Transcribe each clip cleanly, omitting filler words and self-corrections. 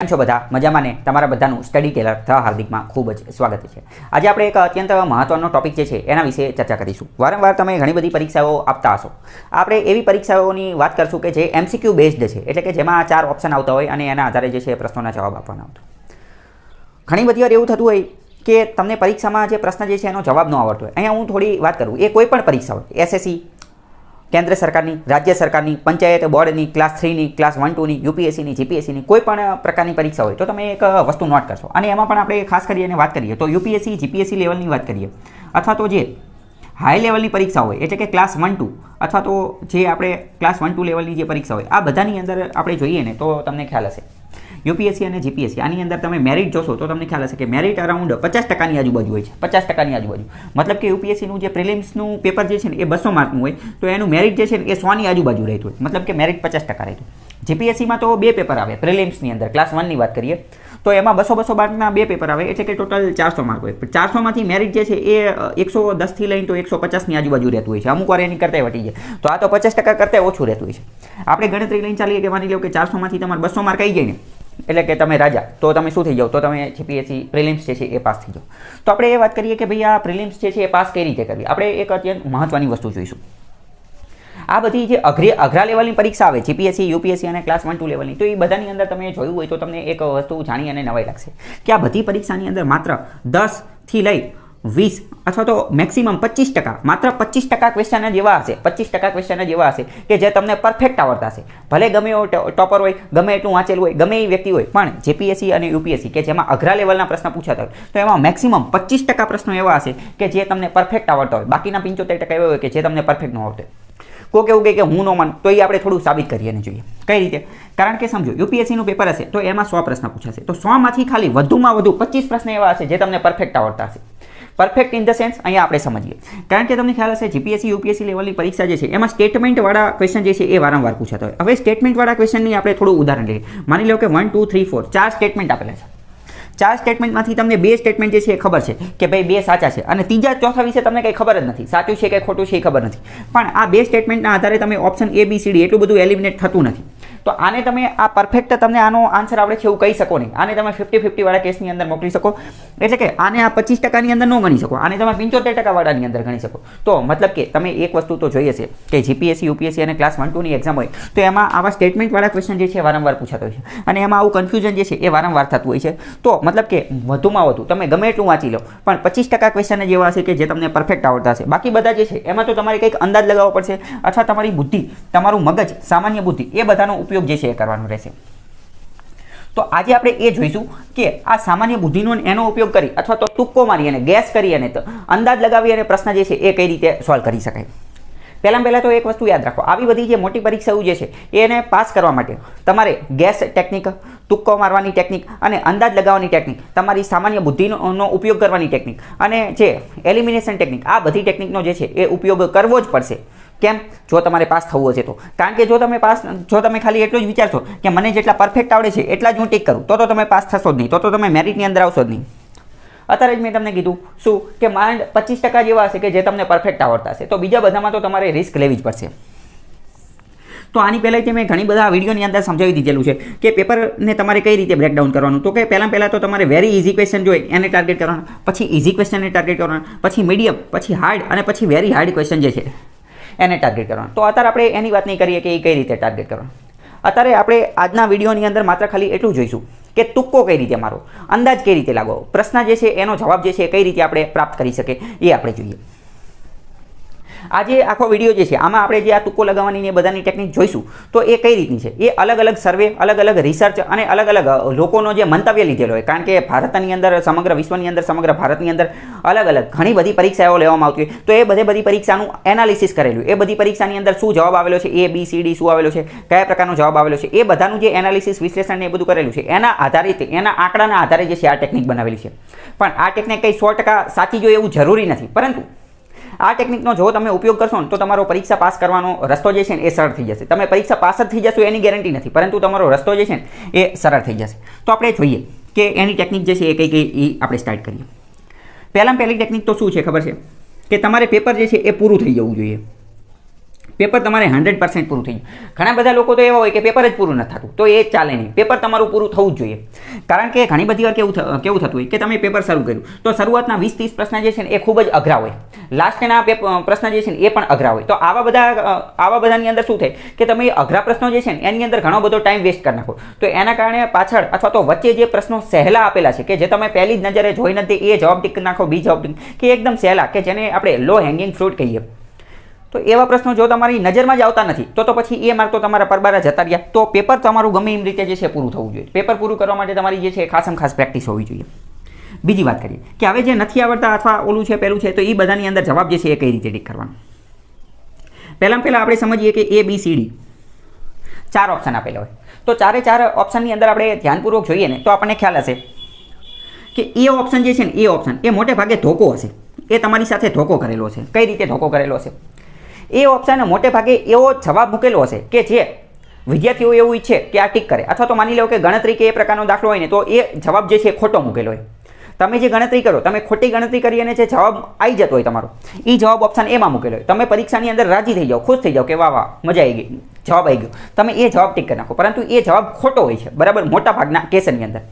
છો બધા મજામાં ને તમારા બધાનું સ્ટડી ટેલર ધ હાર્દિકમાં ખૂબ જ સ્વાગત છે। આજે આપણે એક અત્યંત મહત્વનો ટોપિક જે છે એના વિશે ચર્ચા કરીશું। વારંવાર તમે ઘણી બધી પરીક્ષાઓ આપતા હશો। આપણે એવી પરીક્ષાઓની વાત કરશું કે જે MCQ બેઝડ છે, એટલે કે જેમાં 4 ઓપ્શન આવતા હોય અને એના આધારે જે છે પ્રશ્નોના જવાબ આપવાના આવતા। ઘણી બધી વાર એવું થતું હોય કે તમને પરીક્ષામાં જે પ્રશ્ન જે છે એનો જવાબ ન આવડતો હોય। અહીંયા હું થોડી વાત કરું, એ કોઈ પણ પરીક્ષા હોય, SSC, કેન્દ્ર સરકારની, રાજ્ય સરકારની, પંચાયત બોર્ડની, ક્લાસ 3ની, ક્લાસ 1 2ની, UPSCની, GPSCની કોઈ પણ પ્રકારની પરીક્ષા હોય તો તમે એક વસ્તુ નોટ કરશો। અને એમાં પણ આપણે ખાસ કરીને વાત કરીએ તો UPSC GPSC લેવલની વાત કરીએ અથવા તો જે હાઈ લેવલની પરીક્ષા હોય એટલે કે ક્લાસ 1 2 અથવા તો જે આપણે ક્લાસ 1 2 લેવલની જે પરીક્ષા હોય, આ બધાની અંદર આપણે જોઈએ ને તો તમને ખ્યાલ હશે UPSC અને GPSC આની અંદર તમે મેરિટ જોશો તો તમને ખ્યાલ હશે કે મેરિટ અરાઉન્ડ 50%ની આજુબાજુ હોય છે। 50%ની આજુબાજુ મતલબ કે UPSCનું જે પ્રિલિમ્સનું પેપર જે છે ને એ 200 માર્કનું હોય તો એનું મેરિટ જે છે ને એ 100ની આજુબાજુ રહેતું હોય, મતલબ કે મેરિટ 50% રહેતું। GPSCમાં તો 2 પેપર આવે પ્રિલિમ્સની અંદર, ક્લાસ 1ની વાત કરીએ તો એમાં 200 માર્કના 2 પેપર આવે એટલે કે ટોટલ 400 માર્ક હોય। 400માંથી મેરિટ જે છે એ 110થી લઈને તો 150ની આજુબાજુ રહેતું હોય છે, અમુક વાર એની કરતાં વટી જાય તો આ તો 50% કરતાં ઓછું રહેતું હોય છે। આપણે ગણતરી લઈને ચાલીએ કે માની લો કે 400માંથી તમારે 200 માર્ક આવી જાય ને એટલે કે તમે રાજા, તો તમે શું થઈ જાઓ, તો તમે GPSC પ્રિલિમ્સ જે છે એ પાસ થઈ જાઓ। તો આપણે એ વાત કરીએ કે ભાઈ આ પ્રિલિમ્સ જે છે એ પાસ કઈ રીતે કરવી, આપણે એક અત્યંત મહત્વની વસ્તુ જોઈશું। આ બધી જે અઘરા લેવલની પરીક્ષા આવે GPSC, UPSC અને ક્લાસ 1 2 લેવલની, તો એ બધાની અંદર તમે જોયું હોય તો તમને એક વસ્તુ જાણી અને નવાઈ લાગશે કે આ બધી પરીક્ષાની અંદર માત્ર 10થી લઈ 20 અથવા તો મેક્સિમમ 25%, માત્ર 25% ક્વેશ્ચન જ એવા હશે, 25% ક્વેશ્ચન જ એવા હશે કે જે તમને પરફેક્ટ આવડતા હશે। ભલે ગમે એવો ટોપર હોય, ગમે એટલું વાંચેલું હોય, ગમે એ વ્યક્તિ હોય, પણ GPSC અને UPSC કે જેમાં અઘરા લેવલના પ્રશ્ન પૂછાતા હોય તો એમાં મેક્સિમમ 25% પ્રશ્નો એવા હશે કે જે તમને પરફેક્ટ આવડતા હોય, બાકીના 75% એવા હોય કે જે તમને પરફેક્ટ ન આવડતા હોય। કોઈ કેવું કહે કે હું ન માનું તો એ આપણે થોડું સાબિત કરીએ ને જોઈએ કઈ રીતે। કારણ કે સમજો UPSCનું પેપર હશે તો એમાં 100 પ્રશ્ન પૂછાશે, તો 100માંથી ખાલી વધુમાં વધુ 25 પ્રશ્ન એવા હશે જે તમને પરફેક્ટ આવડતા હશે। પરફેક્ટ ઇન ધ સેન્સ અહીંયા આપણે સમજીએ, કારણ કે તમને ખ્યાલ હશે GPSC UPSC લેવલની પરીક્ષા જે છે એમાં સ્ટેટમેન્ટવાળા ક્વેશ્ચન જે છે એ વારંવાર પૂછાતા હોય। હવે સ્ટેટમેન્ટવાળા ક્વેશ્ચનની આપણે થોડું ઉદાહરણ લઈએ। માની લો કે 1 2 3 4 4 સ્ટેટમેન્ટ આપેલા છે। 4 સ્ટેટમેન્ટમાંથી તમને 2 સ્ટેટમેન્ટ જે છે એ ખબર છે કે ભાઈ 2 સાચા છે અને ત્રીજા ચોથા વિશે તમને કંઈ ખબર જ નથી, સાચું છે કે ખોટું છે એ ખબર નથી, પણ આ 2 સ્ટેટમેન્ટના આધારે તમે option A B C D એટલું બધું એલિમિનેટ થતું નથી। તો આને તમે આ પરફેક્ટ તમને આનો આન્સર આવડે છે એવું કહી શકો નહીં, આને તમે 50-50 વાળા કેસની અંદર મોકલી શકો, એટલે કે આને આ 25%ની અંદર ન ગણી શકો, આને તમે 75% વાળાની અંદર ગણી શકો। તો મતલબ કે તમે એક વસ્તુ તો જોઈએ છે કે GPSC UPSC અને ક્લાસ 1 2ની એક્ઝામ હોય તો એમાં આવા સ્ટેટમેન્ટવાળા ક્વેશ્ચન જે છે વારંવાર પૂછાતો હોય છે અને એમાં આવું કન્ફ્યુઝન જે છે એ વારંવાર થતું હોય છે। તો મતલબ કે વધુમાં વધુ તમે ગમે એટલું વાંચી લો પણ 25% ક્વેશ્ચન જ એવા હશે કે જે તમને પરફેક્ટ આવડતા હશે, બાકી બધા જે છે એમાં તો તમારે કંઈક અંદાજ લગાવવો પડશે અથવા તમારી બુદ્ધિ, તમારું મગજ, સામાન્ય બુદ્ધિ એ બધાનો ઉપયોગ જે છે એ કરવાનો રહેશે। તો આજે આપણે એ જોઈશું કે આ સામાન્ય બુદ્ધિનો એનો ઉપયોગ કરી અથવા તો તુક્કો મારી અને ગેસ કરી અને અંદાજ લગાવી અને પ્રશ્ન જે છે એ કઈ રીતે સોલ્વ કરી શકાય। પહેલાં તો એક વસ્તુ યાદ રાખો, આવી બધી જે મોટી પરીક્ષાઓ જે છે એને પાસ કરવા માટે તમારે ગેસ ટેકનિક, તુક્કો મારવાની ટેકનિક અને અંદાજ લગાવવાની ટેકનિક, તમારી સામાન્ય બુદ્ધિનો ઉપયોગ કરવાની ટેકનિક અને જે એલિમિનેશન ટેકનિક, આ બધી ટેકનિકનો જે છે એ ઉપયોગ કરવો જ પડશે। કેમ? જો તમારે પાસ થવું હશે તો, કારણ કે જો તમે ખાલી એટલું જ વિચારશો કે મને જેટલા પરફેક્ટ આવડે છે એટલા જ હું ટીક કરું તો તમે પાસ થશો જ નહીં, તો તમે મેરિટની અંદર આવશો જ નહીં। અત્યારે જ મેં તમને કીધું શું કે માંડ 25% જેવા હશે કે જે તમને પરફેક્ટ આવડતા હશે, તો બીજા બધામાં તો તમારે રિસ્ક લેવી જ પડશે। તો આની પહેલાં મેં ઘણી બધા વિડીયોની અંદર સમજાવી દીધેલું છે કે પેપરને તમારે કઈ રીતે બ્રેકડાઉન કરવાનું, તો કે પહેલાં તો તમારે વેરી ઇઝી ક્વેશ્ચન જોઈએ એને ટાર્ગેટ કરવાનું, પછી ઇઝી ક્વેશ્ચનને ટાર્ગેટ કરવાનું, પછી મીડિયમ, પછી હાર્ડ અને પછી વેરી હાર્ડ ક્વેશ્ચન જે છે એને ટાર્ગેટ કરવાનું। તો અત્યારે આપણે એની વાત નહીં કરીએ કે એ કઈ રીતે ટાર્ગેટ કરવાનું, અત્યારે આપણે આજના વિડીયોની અંદર માત્ર ખાલી એટલું જોઈશું કે તુક્કો કઈ રીતે મારો, અંદાજ કઈ રીતે લાગવો, પ્રશ્ન જે છે એનો જવાબ જે છે કઈ રીતે આપણે પ્રાપ્ત કરી શકીએ એ આપણે જોઈએ। આજે આખો વિડીયો જે છે આમાં આપણે જે આ તુક્કો લગાવવાની એ બધાની ટેકનિક જોઈશું તો એ કઈ રીતની છે, એ અલગ અલગ સર્વે, અલગ અલગ રિસર્ચ અને અલગ અલગ લોકોનો જે મંતવ્ય લીધેલો હોય, કારણ કે ભારતની અંદર, સમગ્ર વિશ્વની અંદર, સમગ્ર ભારતની અંદર અલગ અલગ ઘણી બધી પરીક્ષાઓ લેવામાં આવતી હોય તો એ બધી પરીક્ષાનું એનાલિસિસ કરેલું, એ બધી પરીક્ષાની અંદર શું જવાબ આવેલો છે, A B C D શું આવેલો છે, કયા પ્રકારનો જવાબ આવેલો છે, એ બધાનું જે એનાલિસિસ, વિશ્લેષણ ને એ બધું કરેલું છે, એના આધારિત, એના આંકડાના આધારે જે છે આ ટેકનિક બનાવેલી છે। પણ આ ટેકનિક કંઈ 100% સાચી જોઈએ એવું જરૂરી નથી, પરંતુ આ ટેકનિકનો જો તમે ઉપયોગ કરશો ને તો તમારો પરીક્ષા પાસ કરવાનો રસ્તો જે છે ને એ સરળ થઈ જશે। તમે પરીક્ષા પાસ જ થઈ જશો એની ગેરંટી નથી, પરંતુ તમારો રસ્તો જે છે ને એ સરળ થઈ જશે। તો આપણે જોઈએ કે એની ટેકનિક જે છે એ કઈ આપણે સ્ટાર્ટ કરીએ। પહેલી ટેકનિક તો શું છે ખબર છે કે તમારે પેપર જે છે એ પૂરું થઈ જવું જોઈએ। પેપર તમારે 100% પૂરું થઈ ગયું. ઘણા બધા લોકો તો એવા હોય કે પેપર જ પૂરું નથી થતું, તો એ ચાલે નહીં. પેપર તમારું પૂરું થવું જ જોઈએ. કારણ કે ઘણી બધી વાર કેવું થતું હોય કે તમે પેપર શરૂ કર્યું તો શરૂઆતના 20-30 પ્રશ્ન જે છે ને એ ખૂબ જ અઘરા હોય, લાસ્ટના પ્રશ્ન જે છે ને એ પણ અઘરા હોય. તો આવા બધાની અંદર શું થાય કે તમે અઘરા પ્રશ્નો જે છે ને એની અંદર ઘણો બધો ટાઈમ વેસ્ટ કરી નાખો. તો એના કારણે પાછળ અથવા તો વચ્ચે જે પ્રશ્નો સહેલા આપેલા છે કે જે તમે પહેલી જ નજરે જોઈ નથી એ જવાબ ટીક નાખો, બી જવાબ ટીક કે એકદમ સહેલા કે જેને આપણે લો હેંગિંગ ફ્રૂટ કહીએ, તો એવા પ્રશ્નો જો તમારી નજરમાં જ આવતા નથી તો પછી એ માર્ક તો તમારા પરબારા જતા રહ્યા. તો પેપર તમારું ગમે એમ રીતે જે છે પૂરું થવું જોઈએ. પેપર પૂરું કરવા માટે તમારી જે છે ખાસમ ખાસ પ્રેક્ટિસ હોવી જોઈએ. બીજી વાત કરીએ કે હવે જે નથી આવડતા અથવા ઓલું છે પેલું છે તો એ બધાની અંદર જવાબ જે છે એ કઈ રીતે ટીક કરવાનો. પહેલાં આપણે સમજીએ કે A B C D 4 option આપેલા હોય તો ચારે 4 ઓપ્શનની અંદર આપણે ધ્યાનપૂર્વક જોઈએ ને તો આપણને ખ્યાલ હશે કે એ ઓપ્શન જે છે ને એ ઓપ્શન એ મોટે ભાગે ધોકો હશે. એ તમારી સાથે ધોકો કરેલો છે. કઈ રીતે ધોકો કરેલો છે? એ ઓપ્શન મોટે ભાગે એવો જવાબ મૂકેલો હશે કે જે વિદ્યાર્થીઓ એવું ઈચ્છે કે આ ટીક કરે, અથવા તો માની લો કે ગણતરી કે એ પ્રકારનો દાખલો હોય ને તો એ જવાબ જે છે ખોટો મૂકેલો હોય. તમે જે ગણતરી કરો, તમે ખોટી ગણતરી કરી અને જે જવાબ આવી જતો હોય તમારો, એ જવાબ ઓપ્શન એમાં મૂકેલો હોય. તમે પરીક્ષાની અંદર રાજી થઈ જાઓ, ખુશ થઈ જાઓ કે વાહ વાહ મજા આવી ગઈ, જવાબ આવી ગયો, તમે એ જવાબ ટીક કરી નાખો, પરંતુ એ જવાબ ખોટો હોય છે, બરાબર, મોટા ભાગના કેસની અંદર.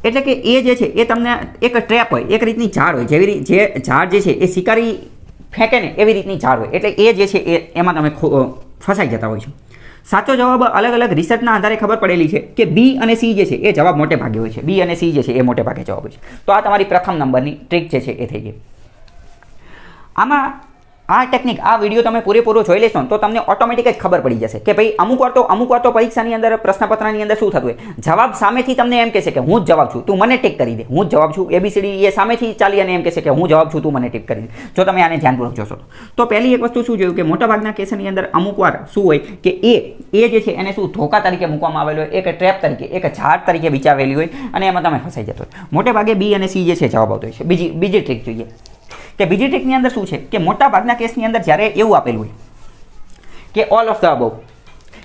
એટલે કે એ જે છે એ તમને એક ટ્રેપ હોય, એક રીતની ઝાડ હોય, જે ઝાડ જે છે એ શિકારી ફેંકે ને એવી રીતની ઝાડ હોય. એટલે એ જે છે એમાં તમે ફસાઈ જતા હોય છો. સાચો જવાબ અલગ અલગ રિસર્ચના આધારે ખબર પડેલી છે કે બી અને સી જે છે એ જવાબ મોટે ભાગે હોય છે. બી અને સી જે છે એ મોટે ભાગે જવાબ હોય છે. તો આ તમારી પ્રથમ નંબરની ટ્રીક જે છે એ થઈ ગઈ. આમાં આ ટેકનિક, આ વિડીયો તમે પૂરેપૂરો જોઈ લેશો તો તમને ઓટોમેટિક જ ખબર પડી જશે કે ભાઈ અમુક વાર તો પરીક્ષાની અંદર પ્રશ્નપત્રની અંદર શું થતું હોય, જવાબ સામેથી તમને એમ કહેશે કે હું જ જવાબ છું, તું મને ટીક કરી દે, હું જ જવાબ છું. ABCD એ સામેથી ચાલી અને એમ કહેશે કે હું જવાબ છું, તું મને ટીક કરી દે. જો તમે આને ધ્યાનપૂર્વક જોશો તો પહેલી એક વસ્તુ શું જોયું કે મોટાભાગના કેસની અંદર અમુક વાર શું હોય કે એ જે છે એને શું ધોકા તરીકે મૂકવામાં આવેલો હોય, એક ટ્રેપ તરીકે, એક ઝાડ તરીકે વિચારેલી હોય અને એમાં તમે ફસાઈ જતો હોય. મોટે ભાગે બી અને સી જે છે જવાબ આવતો હોય છે. બીજી ટ્રીક જોઈએ કે બીજી ટ્રીકની અંદર શું છે કે મોટા ભાગના કેસની અંદર જ્યારે એવું આપેલું હોય કે ઓલ ઓફ ધ અબોવ,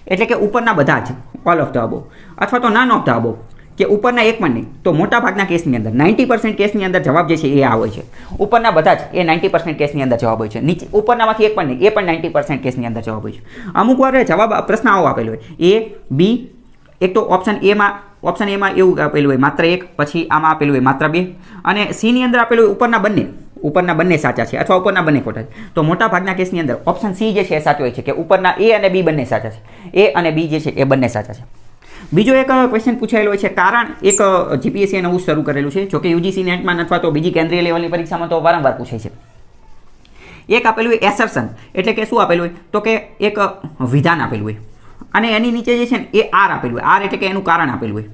એટલે કે ઉપરના બધા જ ઓલ ઓફ ધ અબોવ, અથવા તો નન ઓફ ધ અબોવ કે ઉપરના એક પણ નહીં, તો મોટા ભાગના કેસની અંદર 90% કેસની અંદર જવાબ જે છે એ આ હોય છે. ઉપરના બધા જ એ 90% કેસની અંદર જવાબ હોય છે. નીચે ઉપરનામાંથી એક પણ નહીં, એ પણ 90% કેસની અંદર જવાબ હોય છે. અમુક વાર જવાબ પ્રશ્ન આવો આપેલો હોય A B, એક તો ઓપ્શન એમાં એવું આપેલું હોય માત્ર 1, પછી આમાં આપેલું હોય માત્ર 2, અને સી ની અંદર આપેલું હોય ઉપરના બંને સાચા છે અથવા ઉપરના બંને ખોટા છે. તો મોટા ભાગના કેસની અંદર ઓપ્શન સી જે છે એ સાચો હોય છે કે ઉપરના A અને B બંને સાચા છે. A અને B જે છે એ બંને સાચા છે. બીજો એક ક્વેશ્ચન પૂછાયેલો હોય છે, કારણ એક GPSC નવું શરૂ કરેલું છે, જોકે UGC નેટમાં અથવા તો બીજી કેન્દ્રીય લેવલની પરીક્ષામાં તો વારંવાર પૂછાય છે. એક આપેલું હોય એસર્શન, એટલે કે શું આપેલું હોય તો કે એક વિધાન આપેલું હોય અને એની નીચે જે છે ને એ આર આપેલું હોય. આર એટલે કે એનું કારણ આપેલું હોય.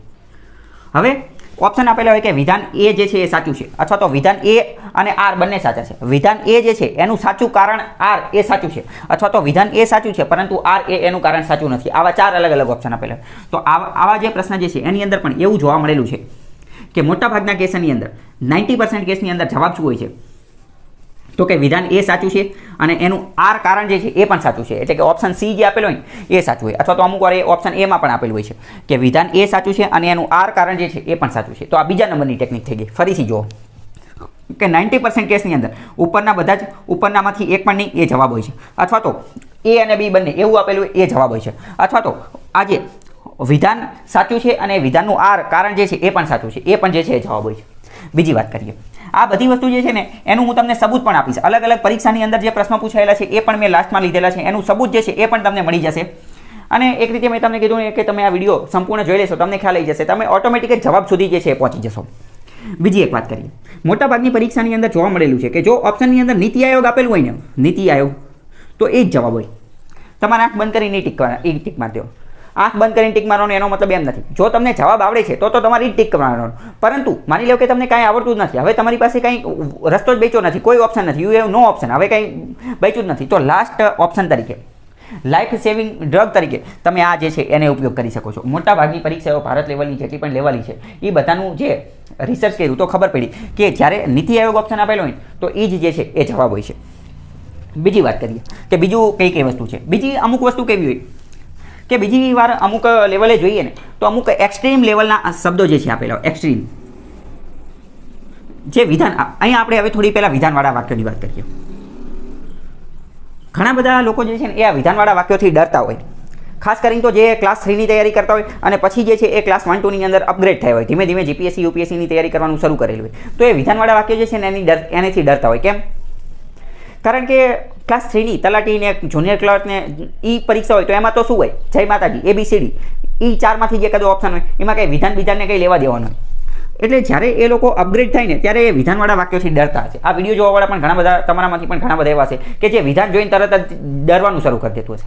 હવે ઓપ્શન આપેલા હોય કે વિધાન એ જે છે એ સાચું છે, અથવા તો વિધાન એ અને આર બંને સાચા છે. વિધાન એ જે છે એનું સાચું કારણ આર એ સાચું છે, અથવા તો વિધાન એ સાચું છે પરંતુ આર એ એનું કારણ સાચું નથી. આવા 4 અલગ અલગ ઓપ્શન આપેલા. તો આવા જે પ્રશ્ન જે છે એની અંદર પણ એવું જોવા મળેલું છે કે મોટાભાગના કેસની અંદર 90% કેસની અંદર જવાબ શું હોય છે તો કે વિધાન એ સાચું છે અને એનું આર કારણ જે છે એ પણ સાચું છે. એટલે કે ઓપ્શન સી જે આપેલો હોય એ સાચું હોય, અથવા તો અમુક વાર એ ઓપ્શન એમાં પણ આપેલું હોય છે કે વિધાન એ સાચું છે અને એનું આર કારણ જે છે એ પણ સાચું છે. તો આ બીજા નંબરની ટેકનિક થઈ ગઈ. ફરીથી જુઓ કે 90% કેસની અંદર ઉપરનામાંથી એક પણ નહીં એ જવાબ હોય છે, અથવા તો A અને B બંને એવું આપેલું હોય એ જવાબ હોય છે, અથવા તો આજે વિધાન સાચું છે અને વિધાનનું આર કારણ જે છે એ પણ સાચું છે, એ પણ જે છે એ જવાબ હોય છે. બીજી વાત કરીએ, આ બધી વસ્તુ જે છે ને એનું હું તમને સબૂત પણ આપીશ. અલગ અલગ પરીક્ષાની અંદર જે પ્રશ્નો પૂછાયેલા છે એ પણ મેં લાસ્ટમાં લીધેલા છે, એનું સબૂત જે છે એ પણ તમને મળી જશે. અને એક રીતે મેં તમને કીધું કે તમે આ વિડીયો સંપૂર્ણ જોઈ લેશો, તમને ખ્યાલ આવી જશે, તમે ઓટોમેટિક જવાબ સુધી જે છે એ પહોંચી જશો. બીજી એક વાત કરીએ, મોટાભાગની પરીક્ષાની અંદર જોવા મળેલું છે કે જો ઓપ્શનની અંદર નીતિ આયોગ આપેલું હોય ને, નીતિ આયોગ, તો એ જ જવાબ હોય. તમારે આંખ બંધ કરીને ટીક મારી દો. આંખ બંધ કરીને ટીક મારવાનો એનો મતલબ એમ નથી જો તમને જવાબ આવડે છે તો તમારે એ ટીક મારવાનો, પરંતુ માની લો કે તમને કાંઈ આવડતું જ નથી, હવે તમારી પાસે કંઈ રસ્તો જ બચ્યો નથી, કોઈ ઓપ્શન નથી, યુ હેવ નો ઓપ્શન, હવે કંઈ બચ્યું જ નથી, તો લાસ્ટ ઓપ્શન તરીકે લાઈફ સેવિંગ ડ્રગ તરીકે તમે આ જે છે એને ઉપયોગ કરી શકો છો. મોટાભાગની પરીક્ષાઓ ભારત લેવલની જેટલી પણ લેવાલી છે એ બધાનું જે રિસર્ચ કર્યું તો ખબર પડી કે જ્યારે નીતિ આયોગ ઓપ્શન આપેલો હોય તો એ જ જે છે એ જવાબ હોય છે. બીજી વાત કરીએ કે બીજું કઈ વસ્તુ છે. બીજી અમુક વસ્તુ કેવી હોય કે બીજી વાર અમુક લેવલે જોઈએ ને તો અમુક એક્સ્ટ્રીમ લેવલના શબ્દો જે છે આપેલા એક્સ્ટ્રીમ જે વિધાન, અહીંયા આપણે હવે થોડી પહેલાં વિધાનવાળા વાક્યોની વાત કરીએ. ઘણા બધા લોકો જે છે ને એ આ વિધાનવાળા વાક્યોથી ડરતા હોય, ખાસ કરીને તો જે ક્લાસ 3ની તૈયારી કરતા હોય અને પછી જે છે એ ક્લાસ 1 2ની અંદર અપગ્રેડ થયા હોય, ધીમે ધીમે જીપીએસસી યુપીએસસીની તૈયારી કરવાનું શરૂ કરેલું હોય, તો એ વિધાનવાળા વાક્યો જે છે ને એનેથી ડરતા હોય. કેમ? કારણ કે ક્લાસ 3ની તલાટી ને જુનિયર ક્લર્ક ને પરીક્ષા હોય તો એમાં તો શું હોય, જય માતાજી ABCD ચારમાંથી જે કદો ઓપ્શન હોય એમાં કંઈ વિધાનને કંઈ લેવા દેવાનું હોય. એટલે જ્યારે એ લોકો અપગ્રેડ થાય ને ત્યારે એ વિધાનવાળા વાક્યોથી ડરતા હશે. આ વિડીયો જોવાવાળા પણ ઘણા બધા, તમારામાંથી પણ ઘણા બધા એવા છે કે જે વિધાન જોઈને તરત જ ડરવાનું શરૂ કરી દેતું હશે.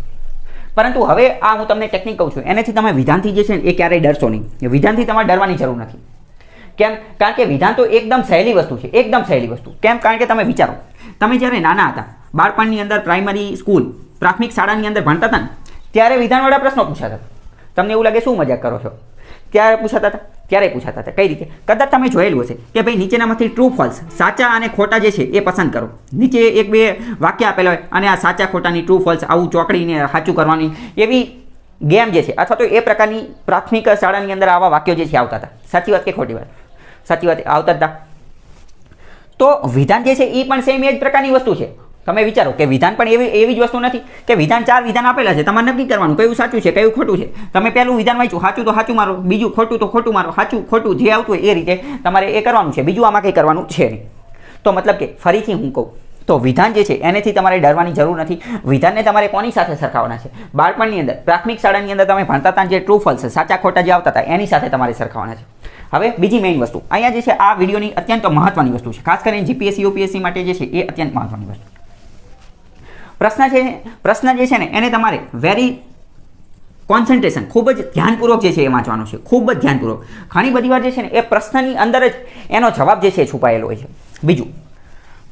પરંતુ હવે આ હું તમને ટેકનિક કહું છું, એનાથી તમે વિધાનથી જે છે ને એ ક્યારેય ડરશો નહીં. વિધાનથી તમારે ડરવાની જરૂર નથી. કેમ? કારણ કે વિધાન તો એકદમ સહેલી વસ્તુ છે, એકદમ સહેલી વસ્તુ. કેમ? કારણ કે તમે વિચારો, તમે જ્યારે નાના હતા, બાળપણની અંદર પ્રાઇમરી સ્કૂલ, પ્રાથમિક શાળાની અંદર ભણતા હતા ને ત્યારે વિધાનવાળા પ્રશ્નો પૂછાતા હતા. તમને એવું લાગે શું મજાક કરો છો? ત્યારે પૂછાતા હતા, ત્યારે પૂછાતા હતા. કઈ રીતે? કદાચ તમે જોયેલું હશે કે ભાઈ નીચેનામાંથી ટ્રુ ફોલ્સ, સાચા અને ખોટા જે છે એ પસંદ કરો. નીચે એક બે વાક્ય આપેલા હોય અને આ સાચા ખોટાની ટ્રુ ફોલ્સ આવું ચોકડીને સાચું કરવાની એવી ગેમ જે છે, અથવા તો એ પ્રકારની પ્રાથમિક શાળાની અંદર આવા વાક્યો જે છે આવતા હતા. સાચી વાત કે ખોટી વાત? સાચી વાત આવતા હતા. તો વિધાન જે છે એ પણ સેમ એ જ પ્રકારની વસ્તુ છે. તમે વિચારો કે વિધાન પણ એવી જ વસ્તુ નથી કે વિધાન 4 વિધાન આપેલા છે, તમારે નક્કી કરવાનું કયું સાચું છે કયું ખોટું છે. તમે પહેલું વિધાન વાંચ્યું, સાચું તો સાચું મારો, બીજું ખોટું તો ખોટું મારો, સાચું ખોટું જે આવતું હોય એ રીતે તમારે એ કરવાનું છે. બીજું આમાં કંઈ કરવાનું છે નહીં. તો મતલબ કે ફરીથી હું કહું તો વિધાન જે છે એનેથી તમારે ડરવાની જરૂર નથી. વિધાનને તમારે કોની સાથે સરખાવવાના છે? બાળપણની અંદર, પ્રાથમિક શાળાની અંદર તમે ભણતા હતા જે ટ્રુ ફોલ્સ, સાચા ખોટા જે આવતા હતા એની સાથે તમારે સરખાવવાના છે. હવે બીજી મેઇન વસ્તુ અહીંયા જે છે આ વિડીયોની અત્યંત મહત્વની વસ્તુ છે, ખાસ કરીને જીપીએસસી યુપીએસસી માટે જે છે એ અત્યંત મહત્વની વસ્તુ. પ્રશ્ન જે છે ને એને તમારે વેરી કોન્સન્ટ્રેશન, ખૂબ જ ધ્યાનપૂર્વક જે છે એ વાંચવાનું છે, ખૂબ જ ધ્યાનપૂર્વક. ઘણી બધી વાર જે છે ને એ પ્રશ્નની અંદર જ એનો જવાબ જે છે એ છુપાયેલો હોય છે. બીજું,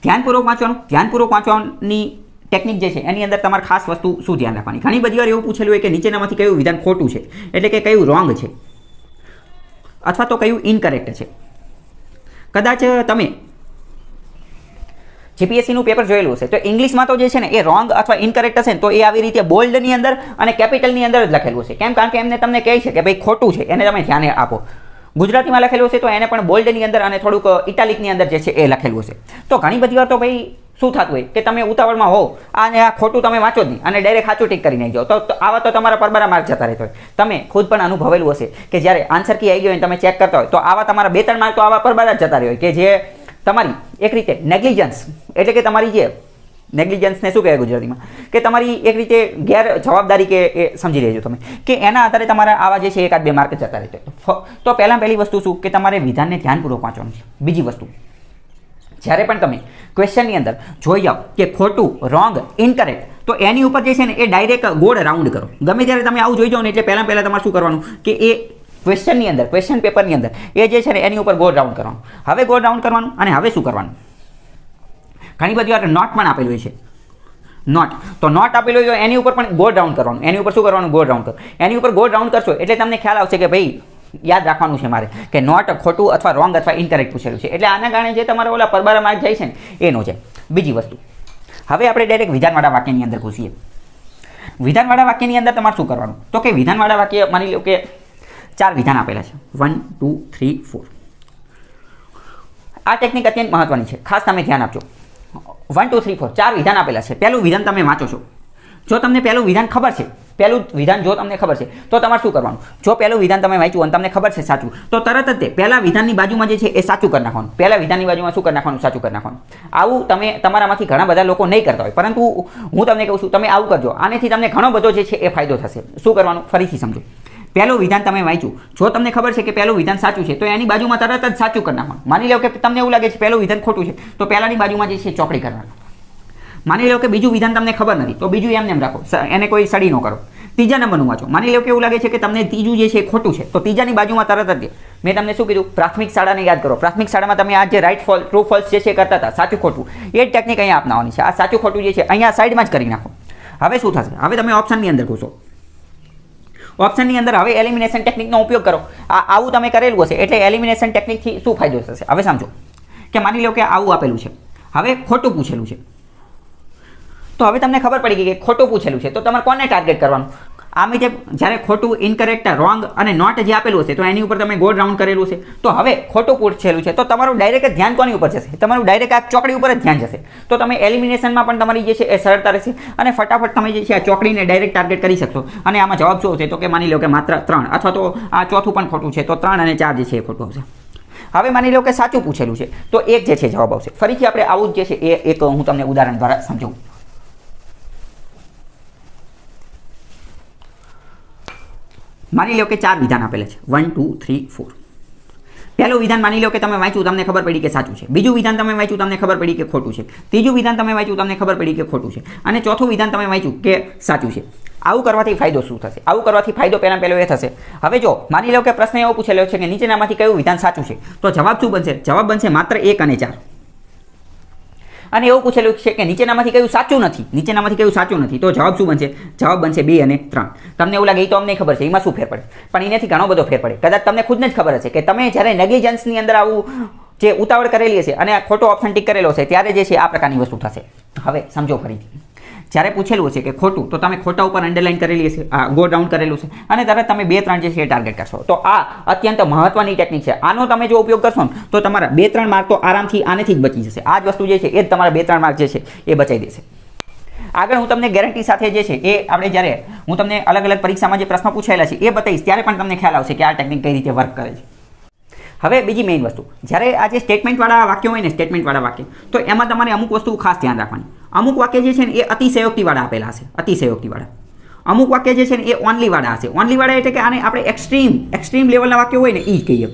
ધ્યાનપૂર્વક વાંચવાનું. ધ્યાનપૂર્વક વાંચવાની ટેકનિક જે છે એની અંદર તમારે ખાસ વસ્તુ શું ધ્યાન રાખવાની? ઘણી બધી વાર એવું પૂછેલું હોય કે નીચેનામાંથી કયું વિધાન ખોટું છે, એટલે કે કયું રોંગ છે અથવા તો કયું ઇનકરેક્ટ છે. કદાચ તમે જીપીએસસીનું પેપર જોયેલું હશે તો ઇંગ્લિશમાં તો જે છે ને એ રોંગ અથવા ઇનકરેક્ટ હશે ને તો એ આવી રીતે બોલ્ડની અંદર અને કેપિટલની અંદર જ લખેલું હશે. કેમ? કારણ કે એમને તમને કહે છે કે ભાઈ ખોટું છે, એને તમે ધ્યાને આપો. ગુજરાતીમાં લખેલું હશે તો એને પણ બોલ્ડની અંદર અને થોડુંક ઇટાલિકની અંદર જે છે એ લખેલું હશે. તો ઘણી બધી વાર તો ભાઈ શું થતું હોય કે તમે ઉતાવળમાં હો અને આ ખોટું તમે વાંચો જ નહીં અને ડાયરેક્ટ સાચું ટીક કરીને આવી જાઓ, તો આવા તો તમારા પરબારા માર્ક જતા રહેતો હોય. તમે ખુદ પણ અનુભવેલું હશે કે જ્યારે આન્સર કી આવી ગયો હોય તમે ચેક કરતા હોય તો આવા તમારા 2-3 માર્ક તો આવા પરબારા જ જતા રહે હોય કે જે તમારી એક રીતે નેગ્લિજન્સ, એટલે કે તમારી જે નેગ્લિજન્સને શું કહેવાય ગુજરાતીમાં, કે તમારી એક રીતે ગેર જવાબદારી કે એ સમજી લેજો તમે, કે એના આધારે તમારા આવા જે છે 1-2 માર્ક જતા રહેતો. તો પહેલી વસ્તુ શું કે તમારે વિધાનને ધ્યાનપૂર્વક વાંચવાનું છે. બીજી વસ્તુ, જ્યારે પણ તમે ક્વેશ્ચનની અંદર જોઈ જાઓ કે ખોટું, રોંગ, ઇનકરેક્ટ, તો એની ઉપર જે છે ને એ ડાયરેક્ટ ગોળ રાઉન્ડ કરો. ગમે ત્યારે તમે આવું જોઈ જાઓ ને એટલે પહેલાં તમારે શું કરવાનું કે એ ક્વેશ્ચનની અંદર, ક્વેશ્ચન પેપરની અંદર એ જે છે ને એની ઉપર ગોળ રાઉન્ડ કરવાનું. હવે ગોળ રાઉન્ડ કરવાનું અને હવે શું કરવાનું? ઘણી બધી વાર નોટ પણ આપેલું હોય છે. નોટ, તો નોટ આપેલું હોય તો એની ઉપર પણ ગોળ રાઉન્ડ કરવાનું. એની ઉપર શું કરવાનું? ગોળ રાઉન્ડ કરો. એની ઉપર ગોળ રાઉન્ડ કરશો એટલે તમને ખ્યાલ આવશે કે ભાઈ યાદ રાખવાનું છે મારે કે નોટ ખોટું અથવા રોંગ અથવા ઇનકરેક્ટ પૂછેલું છે. એટલે આના કારણે જે તમારા ઓલા પરબારા માર્ક જાય છે ને એનો છે. બીજી વસ્તુ, હવે આપણે ડાયરેક્ટ વિધાનવાળા વાક્યની અંદર ઘૂસીએ. વિધાનવાળા વાક્યની અંદર તમારે શું કરવાનું? તો કે વિધાનવાળા વાક્ય માની લો કે 4 વિધાન આપેલા છે, 1 2 3 4. આ ટેકનિક અત્યંત મહત્વની છે, ખાસ તમે ધ્યાન આપજો. 1 2 3 4 4 વિધાન આપેલા છે. પહેલું વિધાન તમે વાંચો છો. જો તમને પહેલું વિધાન ખબર છે, પહેલું વિધાન જો તમને ખબર છે તો તમારે શું કરવાનું? જો પહેલું વિધાન તમે વાંચ્યું અને તમને ખબર છે સાચું, તો તરત જ તે પહેલા વિધાનની બાજુમાં જે છે એ સાચું કરી નાખવાનું. પહેલા વિધાનની બાજુમાં શું કરી નાખવાનું? સાચું કરી નાખવાનું. આવું તમે તમારામાંથી ઘણા બધા લોકો નહીં કરતા હોય, પરંતુ હું તમને કહું છું તમે આવું કરજો. આનેથી તમને ઘણો બધો જે છે એ ફાયદો થશે. શું કરવાનું? ફરીથી સમજો. પહેલું વિધાન તમે વાંચ્યું, જો તમને ખબર છે કે પહેલું વિધાન સાચું છે તો એની બાજુમાં તરત જ સાચું કરી નાખવાનું. માની લો કે તમને એવું લાગે છે પહેલું વિધાન ખોટું છે તો પહેલાની બાજુમાં જે છે ચોકડી કરવાનું. માની લો કે બીજું વિધાન તમને ખબર નથી તો બીજું એમ રાખો, એને કોઈ સ્ટડી ન કરો. ત્રીજા નંબરનું વાંચો. માની લો કે એવું લાગે છે કે તમને ત્રીજું જે છે એ ખોટું છે તો ત્રીજાની બાજુમાં તરત જ મેં તમને શું કીધું? પ્રાથમિક શાળાને યાદ કરો. પ્રાથમિક શાળામાં તમે આ જે રાઈટ ફોલ્સ, ટ્રુ ફોલ્સ જે છે કરતા હતા, સાચું ખોટું, એ જ ટેકનિક અહીંયા અપનાવવાની છે. આ સાચું ખોટું જે છે અહીંયા સાઈડમાં જ કરી નાખો. હવે શું થશે? હવે તમે ઓપ્શનની અંદર ઘૂસો. ઓપ્શનની અંદર હવે એલિમિનેશન ટેકનિકનો ઉપયોગ કરો. આવું તમે કરેલું હશે એટલે એલિમિનેશન ટેકનિકથી શું ફાયદો થશે? હવે સમજો કે માની લો કે આવું આપેલું છે, હવે ખોટું પૂછેલું છે, તો હવે તમને ખબર પડી ગઈ કે ખોટું પૂછેલું છે તો તમારે કોને ટાર્ગેટ કરવાનું? આમ જે જ્યારે ખોટું, ઇનકરેક્ટ, રોંગ અને નોટ જે આપેલું હશે તો એની ઉપર તમે ગોળ રાઉન્ડ કરેલું છે. તો હવે ખોટું પૂછેલું છે તો તમારું ડાયરેક્ટ ધ્યાન કોની ઉપર જશે? તમારું ડાયરેક્ટ આ ચોકડી ઉપર જ ધ્યાન જશે. તો તમે એલિમિનેશનમાં પણ તમારી જે છે એ સરળતા રહેશે અને ફટાફટ તમે જે છે આ ચોકડીને ડાયરેક્ટ ટાર્ગેટ કરી શકશો. અને આમાં જવાબ શું છે તો કે માની લો કે માત્ર 3 અથવા તો આ ચોથું પણ ખોટું છે તો 3 અને 4 જે છે એ ખોટું આવશે. હવે માની લો કે સાચું પૂછેલું છે તો 1 જે છે જવાબ આવશે. ફરીથી આપણે આવું જ જે છે એ એક હું તમને ઉદાહરણ દ્વારા સમજાવું. માની લો કે 4 વિધાન આપેલા છે 1 2 3 4. પહેલું વિધાન માની લો કે તમે વાંચ્યું, તમને ખબર પડી કે સાચું છે. બીજું વિધાન તમે વાંચ્યું, તમને ખબર પડી કે ખોટું છે. ત્રીજું વિધાન તમે વાંચ્યું, તમને ખબર પડી કે ખોટું છે. અને ચોથું વિધાન તમે વાંચ્યું કે સાચું છે. આવું કરવાથી ફાયદો શું થશે? આવું કરવાથી ફાયદો પહેલો એ થશે. હવે જો માની લો કે પ્રશ્ન એવો પૂછેલો છે કે નીચેનામાંથી કયું વિધાન સાચું છે, તો જવાબ શું બનશે? જવાબ બનશે માત્ર 1 અને 4. અને એવું પૂછેલું છે કે નીચેનામાંથી કયું સાચું નથી, નીચેનામાંથી કયું સાચું નથી, તો જવાબ શું બનશે? જવાબ બનશે 2 અને 3. તમને એવું લાગે એ તો અમને ખબર છે એમાં શું ફેર પડે, પણ એનાથી ઘણો બધો ફેર પડે. કદાચ તમને ખુદને જ ખબર હશે કે તમે જ્યારે નેગ્લિજન્સની અંદર આવું જે ઉતાવળ કરેલી હશે અને ખોટો ઓપ્શન ટિક કરેલો હશે ત્યારે જે છે આ પ્રકારની વસ્તુ થશે. હવે સમજો ફરીથી, જ્યારે પૂછેલું હશે કે ખોટું તો તમે ખોટા ઉપર અંડરલાઇન કરેલી હશે, ગો ડાઉન કરેલું છે અને તરત તમે 2 3 જે છે એ ટાર્ગેટ કરશો. તો આ અત્યંત મહત્વની ટેકનિક છે. આનો તમે જો ઉપયોગ કરશો ને તો તમારા 2 3 માર્ક તો આરામથી આનેથી જ બચી જશે. આ જ વસ્તુ જે છે એ જ તમારા 2 3 માર્ક જે છે એ બચાવી દેશે. આગળ હું તમને ગેરંટી સાથે જે છે એ આપણે જ્યારે હું તમને અલગ અલગ પરીક્ષામાં જે પ્રશ્નો પૂછાયેલા છે એ બતાવીશ ત્યારે પણ તમને ખ્યાલ આવશે કે આ ટેકનિક કઈ રીતે વર્ક કરે છે. હવે બીજી મેઇન વસ્તુ, જ્યારે આ જે સ્ટેટમેન્ટવાળા વાક્યો હોય ને, સ્ટેટમેન્ટવાળા વાક્ય, તો એમાં તમારે અમુક વસ્તુ ખાસ ધ્યાન રાખવાની. અમુક વાક્ય જે છે ને એ અતિશયોક્તિવાળા આપેલા હશે, અતિશયોક્તિવાળા. અમુક વાક્ય જે છે ને એ ઓનલીવાળા હશે. ઓનલીવાળા એટલે કે આને આપણે એક્સ્ટ્રીમ લેવલના વાક્યો હોય ને એ જ કહીએ.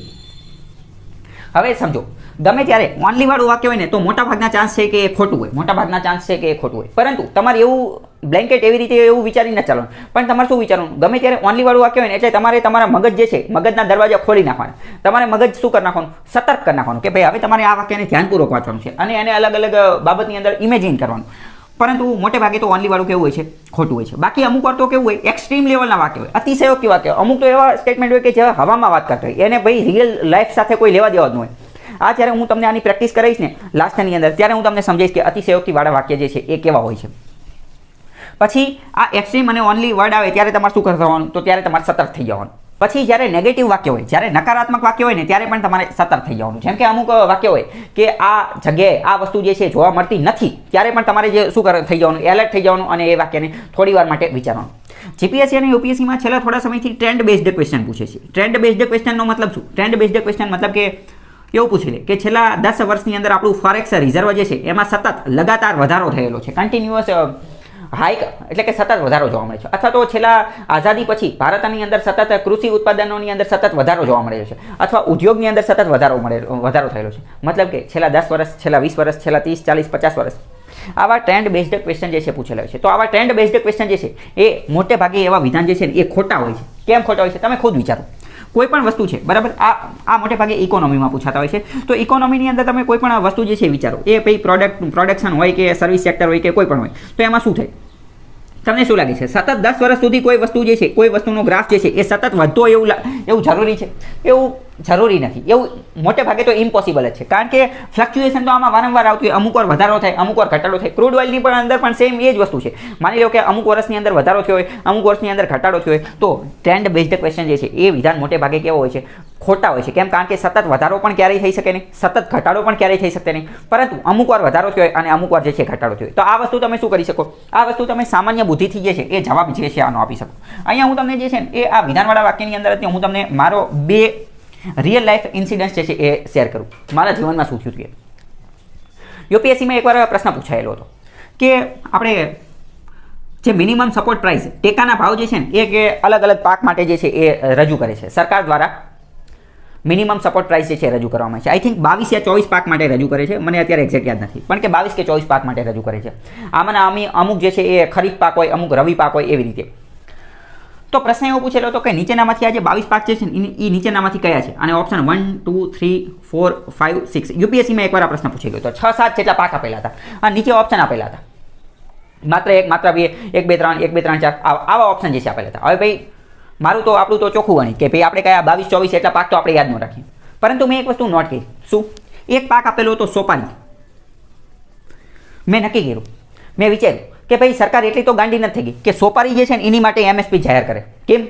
હવે સમજો, ગમે ત્યારે ઓનલીવાળું વાક્ય હોય ને તો મોટાભાગના ચાન્સ છે કે એ ખોટું હોય, મોટાભાગના ચાન્સ છે કે એ ખોટું હોય. પરંતુ તમારે એવું બ્લેન્કેટ એવી રીતે એવું વિચારીને ચાલો, પણ તમારે શું વિચારવાનું? ગમે ત્યારે ઓનલીવાળું વાક્ય હોય ને એટલે તમારે તમારા મગજ જે છે, મગજના દરવાજા ખોલી નાખવાના. તમારે મગજ શું કરી નાખવાનું? સતર્ક કરી નાખવાનું કે ભાઈ હવે તમારે આ વાક્યને ધ્યાનપૂર્વક વાંચવાનું છે અને એને અલગ અલગ બાબતની અંદર ઇમેજિન કરવાનું. પરંતુ મોટે ભાગે તો ઓનલીવાળું કેવું હોય છે? ખોટું હોય છે. બાકી અમુક વાર તો કેવું હોય? એક્સ્ટ્રીમ લેવલના વાક્ય હોય, અતિશયોક્તિ વાક્ય. અમુક તો એવા સ્ટેટમેન્ટ હોય કે જેવા હવામાં વાત કરતા હોય, એને ભાઈ રિયલ લાઈફ સાથે કોઈ લેવા દેવા જ ન હોય. આ જ્યારે હું તમને આની પ્રેક્ટિસ કરાવીશ ને લાસ્ટની અંદર ત્યારે હું તમને સમજાવીશ કે અતિશયોક્તિવાળા વાક્ય જે છે એ કેવા હોય છે. પછી આ એક્સ્ટ્રીમ અને ઓનલી વર્ડ આવે ત્યારે તમારે શું કરવાનું? તો ત્યારે તમારે સતર્ક થઈ જવાનું. પછી જ્યારે નેગેટિવ વાક્ય હોય, જ્યારે નકારાત્મક વાક્ય હોય ને ત્યારે પણ તમારે સતર્ક થઈ જવાનું. જેમ કે અમુક વાક્ય હોય કે આ જગ્યાએ આ વસ્તુ જે છે જોવા મળતી નથી, ત્યારે પણ તમારે જે શું થઈ જવાનું? એલર્ટ થઈ જવાનું અને એ વાક્યને થોડી વાર માટે વિચારવાનું. જીપીએસસી અને યુપીએસસીમાં છેલ્લા થોડા સમયથી ટ્રેન્ડ બેઝડ ક્વેશ્ચન પૂછે છે. ટ્રેન્ડ બેઝડ ક્વેશ્ચનનો મતલબ શું? ટ્રેન્ડ બેઝડ ક્વેશ્ચન મતલબ કે એવું પૂછી લે કે છેલ્લા 10 વર્ષની અંદર આપણું ફોરેક્સ રિઝર્વ જે છે એમાં સતત લગાતાર વધારો થયેલો છે, કન્ટિન્યુઅસ હાઈક એટલે કે સતત વધારો જોવા મળે છે. અથવા તો છેલ્લા આઝાદી પછી ભારતની અંદર સતત કૃષિ ઉત્પાદનોની અંદર સતત વધારો જોવા મળ્યો છે, અથવા ઉદ્યોગની અંદર સતત વધારો થયેલો છે. મતલબ કે છેલ્લા 10 વર્ષ, છેલ્લા 20 વર્ષ, છેલ્લા 30 40 50 વર્ષ આવા ટ્રેન્ડ બેઝડ ક્વેશ્ચન જે છે પૂછેલા છે. તો આવા ટ્રેન્ડ બેઝડ ક્વેશ્ચન જે છે એ મોટે ભાગે એવા વિધાન જે છે એ ખોટા હોય છે. કેમ ખોટા હોય છે તમે ખુદ વિચારો. કોઈ પણ વસ્તુ છે બરાબર, આ મોટે ભાગે ઇકોનોમીમાં પૂછાતા હોય છે. તો ઇકોનોમીની અંદર તમે કોઈ પણ વસ્તુ જે છે વિચારો, એ ભાઈ પ્રોડક્શન હોય કે સર્વિસ સેક્ટર હોય કે કોઈ પણ હોય, તો એમાં શું થાય? તમને શું લાગે છે? સતત 10 વર્ષ સુધી કોઈ વસ્તુ જે છે, કોઈ વસ્તુનો ગ્રાફ જે છે એ સતત વધતો એવું જરૂરી છે? એવું જરૂરી નથી. એવું મોટે ભાગે તો ઇમ્પોસિબલ જ છે. કારણ કે ફ્લક્ચ્યુએશન તો આમાં વારંવાર આવતી હોય. અમુક વાર વધારો થાય, અમુક વાર ઘટાડો થાય. ક્રૂડ ઓઇલની પણ અંદર પણ સેમ એ જ વસ્તુ છે. માની લો કે અમુક વર્ષની અંદર વધારો થયો હોય, અમુક વર્ષની અંદર ઘટાડો થયો હોય, તો ટ્રેન્ડ બેઝડ ક્વેશ્ચન જે છે એ વિધાન મોટે ભાગે કેવો હોય છે? ખોટા હોય છે. કેમ? કારણ કે સતત વધારો પણ ક્યારેય થઈ શકે નહીં, સતત ઘટાડો પણ ક્યારેય થઈ શકે નહીં. પરંતુ અમુક વાર વધારો થયો હોય અને અમુક વાર જે છે ઘટાડો થયો હોય. તો આ વસ્તુ તમે શું કરી શકો? આ વસ્તુ તમે સામાન્ય બુદ્ધિથી જે છે એ જવાબ જે છે આનો આપી શકો. અહીંયા હું તમને જે છે એ આ વિધાનવાળા વાક્યની અંદર હું તમને મારો 2 રિયલ લાઈફ ઇન્સિડન્સ જે છે એ શેર કરું. મારા જીવનમાં શું થયું હતું. યુપીએસસીમાં એકવાર પ્રશ્ન પૂછાયેલો હતો કે આપણે જે મિનિમમ સપોર્ટ પ્રાઇસ, ટેકાના ભાવ જે છે ને એ કે અલગ અલગ પાક માટે જે છે એ રજૂ કરે છે સરકાર દ્વારા. મિનિમમ સપોર્ટ પ્રાઇસ જે છે રજૂ કરવામાં આવે છે. આઈ થિંક 22 યા 24 પાક માટે રજૂ કરે છે, મને અત્યારે એક્ઝેક્ટ યાદ નથી, પણ કે 22 કે 24 પાક માટે રજૂ કરે છે. આમાંના અમુક જે છે એ ખરીફ પાક હોય, અમુક રવિ પાક હોય, એવી રીતે. તો પ્રશ્ન એવો પૂછેલો હતો કે નીચેનામાંથી આ જે 22 પાક છે એ નીચેનામાંથી કયા છે? અને ઓપ્શન 1 2 3 4 5 6 યુપીએસસીમાં એકવાર આ પ્રશ્ન પૂછેલો હતો. 6 7 જેટલા પાક આપેલા હતા અને નીચે ઓપ્શન આપેલા હતા. માત્ર 1, માત્ર 2, 1 2 3, 1 2 3 4 આવા ઓપ્શન જે છે આપેલા હતા. હવે ભાઈ મારું તો આપણું તો ચોખ્ખું ગણિત કે ભાઈ આપણે કયા 22 24 એટલા પાક તો આપણે યાદ ન રાખીએ. પરંતુ મેં એક વસ્તુ નોટ કરી. શું? એક પાક આપેલો હતો સોપારી. મેં નક્કી કર્યું, મેં વિચાર્યું કે ભાઈ સરકાર એટલી તો ગાંડી નથી થઈ ગઈ કે સોપારી જે છે ને એની માટે એમએસપી જાહેર કરે. કેમ?